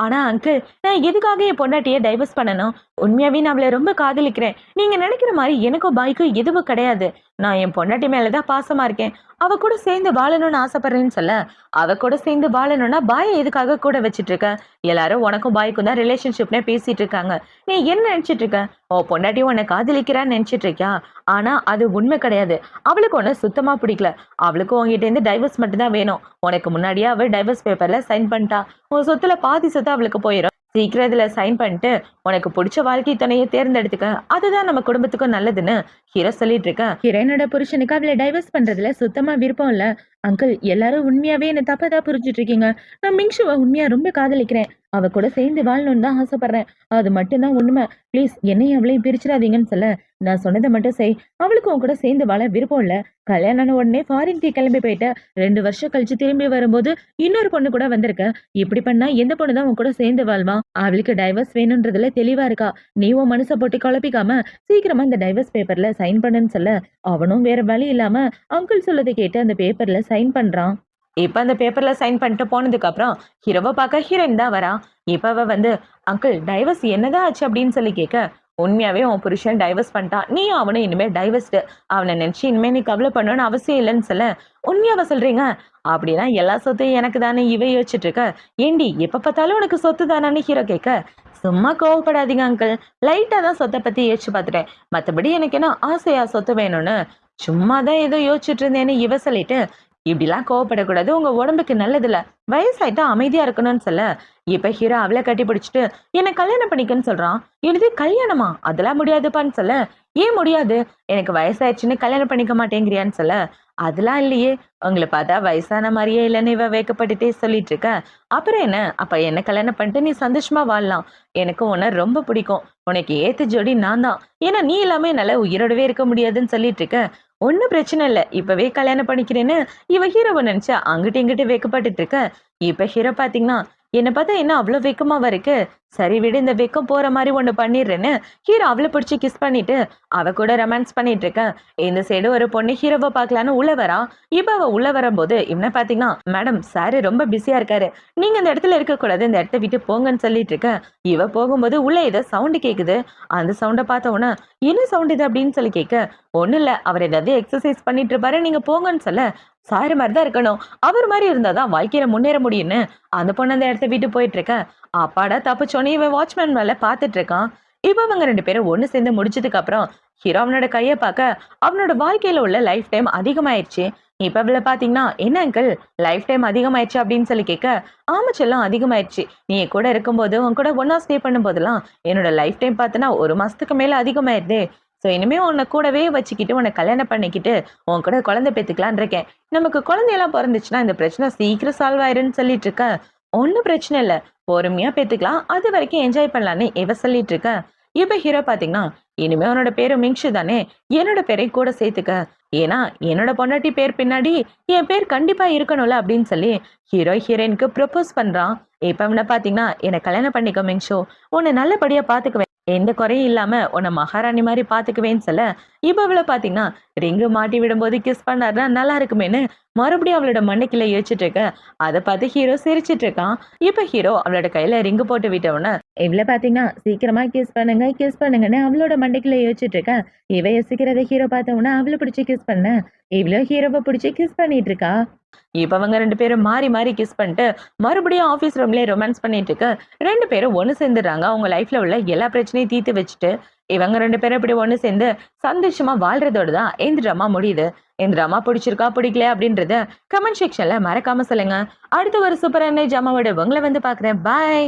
ஆனா அங்கிள் நான் எதுக்காக என் பொண்டாட்டியை டைவர்ஸ் பண்ணணும்? உண்மையாவே நான் அவளை ரொம்ப காதலிக்கிறேன். நீங்க நினைக்கிற மாதிரி எனக்கும் பாய்க்கும் எதுவும் கிடையாது. நான் என் பொண்டாட்டி மேலதான் பாசமா இருக்கேன். அவ கூட சேர்ந்து வாழணும்னு ஆசைப்படுறேன்னு சொல்ல, அவ கூட சேர்ந்து வாழணும்னா பாயை எதுக்காக கூட வச்சிட்டு இருக்க? எல்லாரும் உனக்கும் பாய்க்கும் தான் ரிலேஷன்ஷிப்னே பேசிட்டு இருக்காங்க. நீ என்ன நினைச்சிட்டு இருக்க? ஓ பொண்டாட்டி உன்னை காதலிக்கிறான்னு நினைச்சிட்டு இருக்கியா? ஆனா அது உண்மை கிடையாது. அவளுக்கு உன்னை சுத்தமா பிடிக்கல. அவளுக்கு உங்ககிட்ட இருந்து டைவர்ஸ் மட்டும் தான் வேணும். உனக்கு முன்னாடியே அவள் டைவர்ஸ் பேப்பர்ல சைன் பண்ணிட்டா. உன் சொத்துல பாதி சொத்து அவளுக்கு போயிடும். சீக்கிரம் இதுல சைன் பண்ணிட்டு உனக்கு பிடிச்ச வாழ்க்கை துணையை தேர்ந்தெடுத்துக்க. அதுதான் நம்ம குடும்பத்துக்கும் நல்லதுன்னு ஹீரோ சொல்லிட்டு இருக்க. ஹீரோனோட புருஷனுக்கு அவளை டைவர்ஸ் பண்றதுல சுத்தமா விருப்பம் இல்ல. அங்கிள் எல்லாரும் உண்மையாவே என்ன தப்பா புரிஞ்சுட்டு இருக்கீங்க. நான் மிங்ஷுவை உண்மையா ரொம்ப காதலிக்கிறேன். அவ கூட சேர்ந்து வாழணும்னு தான் ஆசைப்படுறேன். அது மட்டும்தான் உண்மை. ப்ளீஸ் என்னையும் அவளையும் பிரிச்சிடாதீங்கன்னு சொல்ல, நான் சொன்னதை மட்டும் செய். அவளுக்கு உன் கூட சேர்ந்து வாழ விருப்பம் இல்ல. கல்யாணம் உடனே ஃபாரின்க்கு கிளம்பி போயிட்ட. 2 வருஷம் கழிச்சு திரும்பி வரும்போது இன்னொரு பொண்ணு கூட வந்திருக்க. இப்படி பண்ணா எந்த பொண்ணு தான் உன் கூட சேர்ந்து வாழ்வா? அவளுக்கு டைவர்ஸ் வேணும்ன்றதுல தெளிவா இருக்கா. நீ உன் மனசை போட்டு குழப்பிக்காம சீக்கிரமா இந்த டைவர்ஸ் பேப்பர்ல சைன் பண்ணுன்னு சொல்ல, அவனும் வேற வழி இல்லாம அங்கிள் சொல்லதை கேட்டு அந்த பேப்பர்ல சைன் பண்றான். இப்ப அந்த பேப்பர்ல சைன் பண்ணிட்டு போனதுக்கு அப்புறம் ஹீரோவை பார்க்க ஹீரோயின் தான் வரா. இப்ப அவ வந்து அங்கிள் டைவர்ஸ் என்னதான் ஆச்சு அப்படின்னு சொல்லி கேட்க, உண்மையாவே உன் புருஷன் டைவர்ஸ் பண்ணிட்டான். நீயும் அவனும் இனிமே டைவர்ஸ்டு. அவனை நினைச்சு இனிமே நீ கவலை பண்ணணும்னு அவசியம் இல்லைன்னு சொல்ல, உண்மையாவ சொல்றீங்க? அப்படின்னா எல்லா சொத்தையும் எனக்கு தானே இவ யோசிச்சுட்டு இருக்க. ஏண்டி எப்ப பார்த்தாலும் உனக்கு சொத்து தானே ஹீரோ கேட்க, சும்மா கோவப்படாதீங்க அங்கிள். லைட்டா தான் சொத்தை பத்தி யோசிச்சு பார்த்துட்டேன். மத்தபடி எனக்கு என்ன ஆசையா சொத்து வேணும்னு சும்மாதான் ஏதோ யோசிச்சுட்டு இருந்தேன்னு இவ சொல்லிட்டு, இப்படிலாம் கோவப்படக்கூடாது. உங்க உடம்புக்கு நல்லதில்ல. வயசாயிட்டா அமைதியா இருக்கணும்னு சொல்ல, இப்ப ஹீரோ அவளை கட்டி பிடிச்சிட்டு என்னை கல்யாணம் பண்ணிக்கன்னு சொல்றான். இது கல்யாணமா? அதெல்லாம் முடியாதுப்பான்னு சொல்ல, ஏன் முடியாது? எனக்கு வயசாயிடுச்சுன்னு கல்யாணம் பண்ணிக்க மாட்டேங்கிறியான்னு சொல்ல, அதெல்லாம் இல்லையே. உங்களை பார்த்தா வயசான மாதிரியே இல்லைன்னு இவ வேக்கப்பட்டுட்டே சொல்லிட்டு இருக்க. அப்புறம் என்ன? அப்ப என்ன கல்யாணம் பண்ணிட்டு நீ சந்தோஷமா வாழலாம். எனக்கு உன்னை ரொம்ப பிடிக்கும். உனக்கு ஏத்த ஜோடி நான் தான். ஏன்னா நீ எல்லாமே என்னால உயிரோடவே இருக்க முடியாதுன்னு சொல்லிட்டு இருக்க. ஒன்னும் பிரச்சனை இல்ல. இப்பவே கல்யாணம் பண்ணிக்கிறேன்னு இவ ஹீரோவை நினைச்சா அங்கிட்டு இங்கிட்டு வெக்கப்பட்டுட்டு இருக்க. இப்ப ஹீரோ பாத்தீங்கன்னா, என்ன பார்த்தா என்ன அவ்வளவு வெக்கமாவா இருக்கு? சரி விடு, இந்த வெக்கம் போற மாதிரி ஒண்ணு பண்ணிடுறேன்னு ஹீரோ அவளை பிடிச்சி கிஸ் பண்ணிட்டு அவ கூட ரொமான்ஸ் பண்ணிட்டு இருக்க. இந்த சைடு ஒரு பொண்ணு ஹீரோவை பார்க்கலான்னு உள்ள வரா. இப்ப அவ உள்ள வரும்போது இவனை பாத்தீங்கன்னா, மேடம் சாரு ரொம்ப பிஸியா இருக்காரு, நீங்க இந்த இடத்துல இருக்க கூடாது, இந்த இடத்த விட்டு போங்கன்னு சொல்லிட்டு இருக்க. இவ போகும்போது உள்ள ஏதோ சவுண்டு கேக்குது. அந்த சவுண்டை பார்த்த உடனே என்ன சவுண்ட் இது அப்படின்னு சொல்லி கேட்க, ஒண்ணு இல்ல அவர் ஏதாவது எக்ஸசைஸ் பண்ணிட்டு இருப்பாரு, நீங்க போங்கன்னு சொல்ல, சாரு மாதிரிதான் இருக்கணும், அவர் மாதிரி இருந்தாதான் வாழ்க்கையில முன்னேற முடியும்னு அந்த பொண்ணு அந்த இடத்த விட்டு போயிட்டு இருக்க. அப்பாடா தப்பிச்சோன்னு இவன் வாட்ச்மேன் மேல பாத்துட்டு இருக்கான். இப்ப அவங்க 2 பேரும் ஒண்ணு சேர்ந்து முடிச்சதுக்கு அப்புறம் ஹீரோ அவனோட கைய பார்க்க அவனோட வாழ்க்கையில உள்ள லைஃப் டைம் அதிகமாயிருச்சு. இப்ப இவ்வளவு பாத்தீங்கன்னா, என்ன அங்கிள் லைஃப் டைம் அதிகமாயிருச்சு அப்படின்னு சொல்லி கேட்க, ஆமா செல்லம் அதிகமாயிருச்சு. நீ கூட இருக்கும்போது உன் கூட ஒன்னா ஸ்டே பண்ணும் போதெல்லாம் என்னோட லைஃப் டைம் பார்த்தனா 1 மாசத்துக்கு மேல அதிகமாயிருதே. ஸோ இனிமே உன்னை கூடவே வச்சுக்கிட்டு உன்னை கல்யாணம் பண்ணிக்கிட்டு உன் கூட குழந்தை பெற்றுக்கலான் இருக்கேன். நமக்கு குழந்தையெல்லாம் பிறந்துச்சுன்னா இந்த பிரச்சனை சீக்கிரம் சால்வ் ஆயிருன்னு சொல்லிட்டு இருக்க. ஒன்றும் பிரச்சனை இல்லை, பொறுமையா பெற்றுக்கலாம், அது வரைக்கும் என்ஜாய் பண்ணலான்னு இவ சொல்லிட்டு இருக்க. இப்ப ஹீரோ பாத்தீங்கன்னா, இனிமே உன்னோட பேரு மிங்ஷு தானே, என்னோட பேரையும் கூட சேர்த்துக்க. ஏன்னா என்னோட பொண்டாட்டி பேர் பின்னாடி என் பேர் கண்டிப்பா இருக்கணும்ல அப்படின்னு சொல்லி ஹீரோ ஹீரோயினுக்கு ப்ரப்போஸ் பண்றான். இப்ப அவனை பாத்தீங்கன்னா, என்னை கல்யாணம் பண்ணிக்க மிங்ஷு, உன்னை நல்லபடியா பாத்துக்குவேன், எந்த குறையும் இல்லாம உன்னை மகாராணி மாதிரி பாத்துக்குவேன்னு சொல்ல, இப்ப அவளை பாத்தீங்கன்னா ரிங்கு மாட்டி விடும்போது கிஸ் பண்ணாருன்னா நல்லா இருக்குமேன்னு மறுபடியும் அவளோட மண்டைக்குள்ள யோசிச்சுட்டு இருக்க. அதை பார்த்து ஹீரோ சிரிச்சிட்டு இருக்கான். இப்ப ஹீரோ அவளோட கையில ரிங்கு போட்டு விட்டவன இவ்வளவு பாத்தீங்கன்னா சீக்கிரமா கிஸ் பண்ணுங்கன்னு அவளோட மண்டைக்குள்ள யோசிச்சுட்டு இருக்க. இவ யோசிக்கிறத ஹீரோ பார்த்தவனா அவளை பிடிச்சி கிஸ் பண்ண, இவ்வளோ ஹீரோவை பிடிச்சி கிஸ் பண்ணிட்டு இருக்கா. இப்ப அவங்க 2 பேரும் மாறி மாறி கிஸ் பண்ணிட்டு மறுபடியும் ஆபீஸ் ரூம்லயே ரொமான்ஸ் பண்ணிட்டு இருக்க. 2 பேரும் ஒண்ணு சேர்ந்துடுறாங்க. அவங்க லைஃப்ல உள்ள எல்லா பிரச்சனையும் தீர்த்து வச்சுட்டு இவங்க 2 பேரும் இப்படி ஒண்ணு சேர்ந்து சந்தோஷமா வாழ்றதோட தான் இந்த ட்ராமா முடியுது. இந்த ட்ராமா பிடிச்சிருக்கா பிடிக்கல அப்படின்றத கமெண்ட் செக்ஷன்ல மறக்காம சொல்லுங்க. அடுத்த ஒரு சூப்பரான ஜாமாவோட உங்களை வந்து பாக்குறேன். பாய்.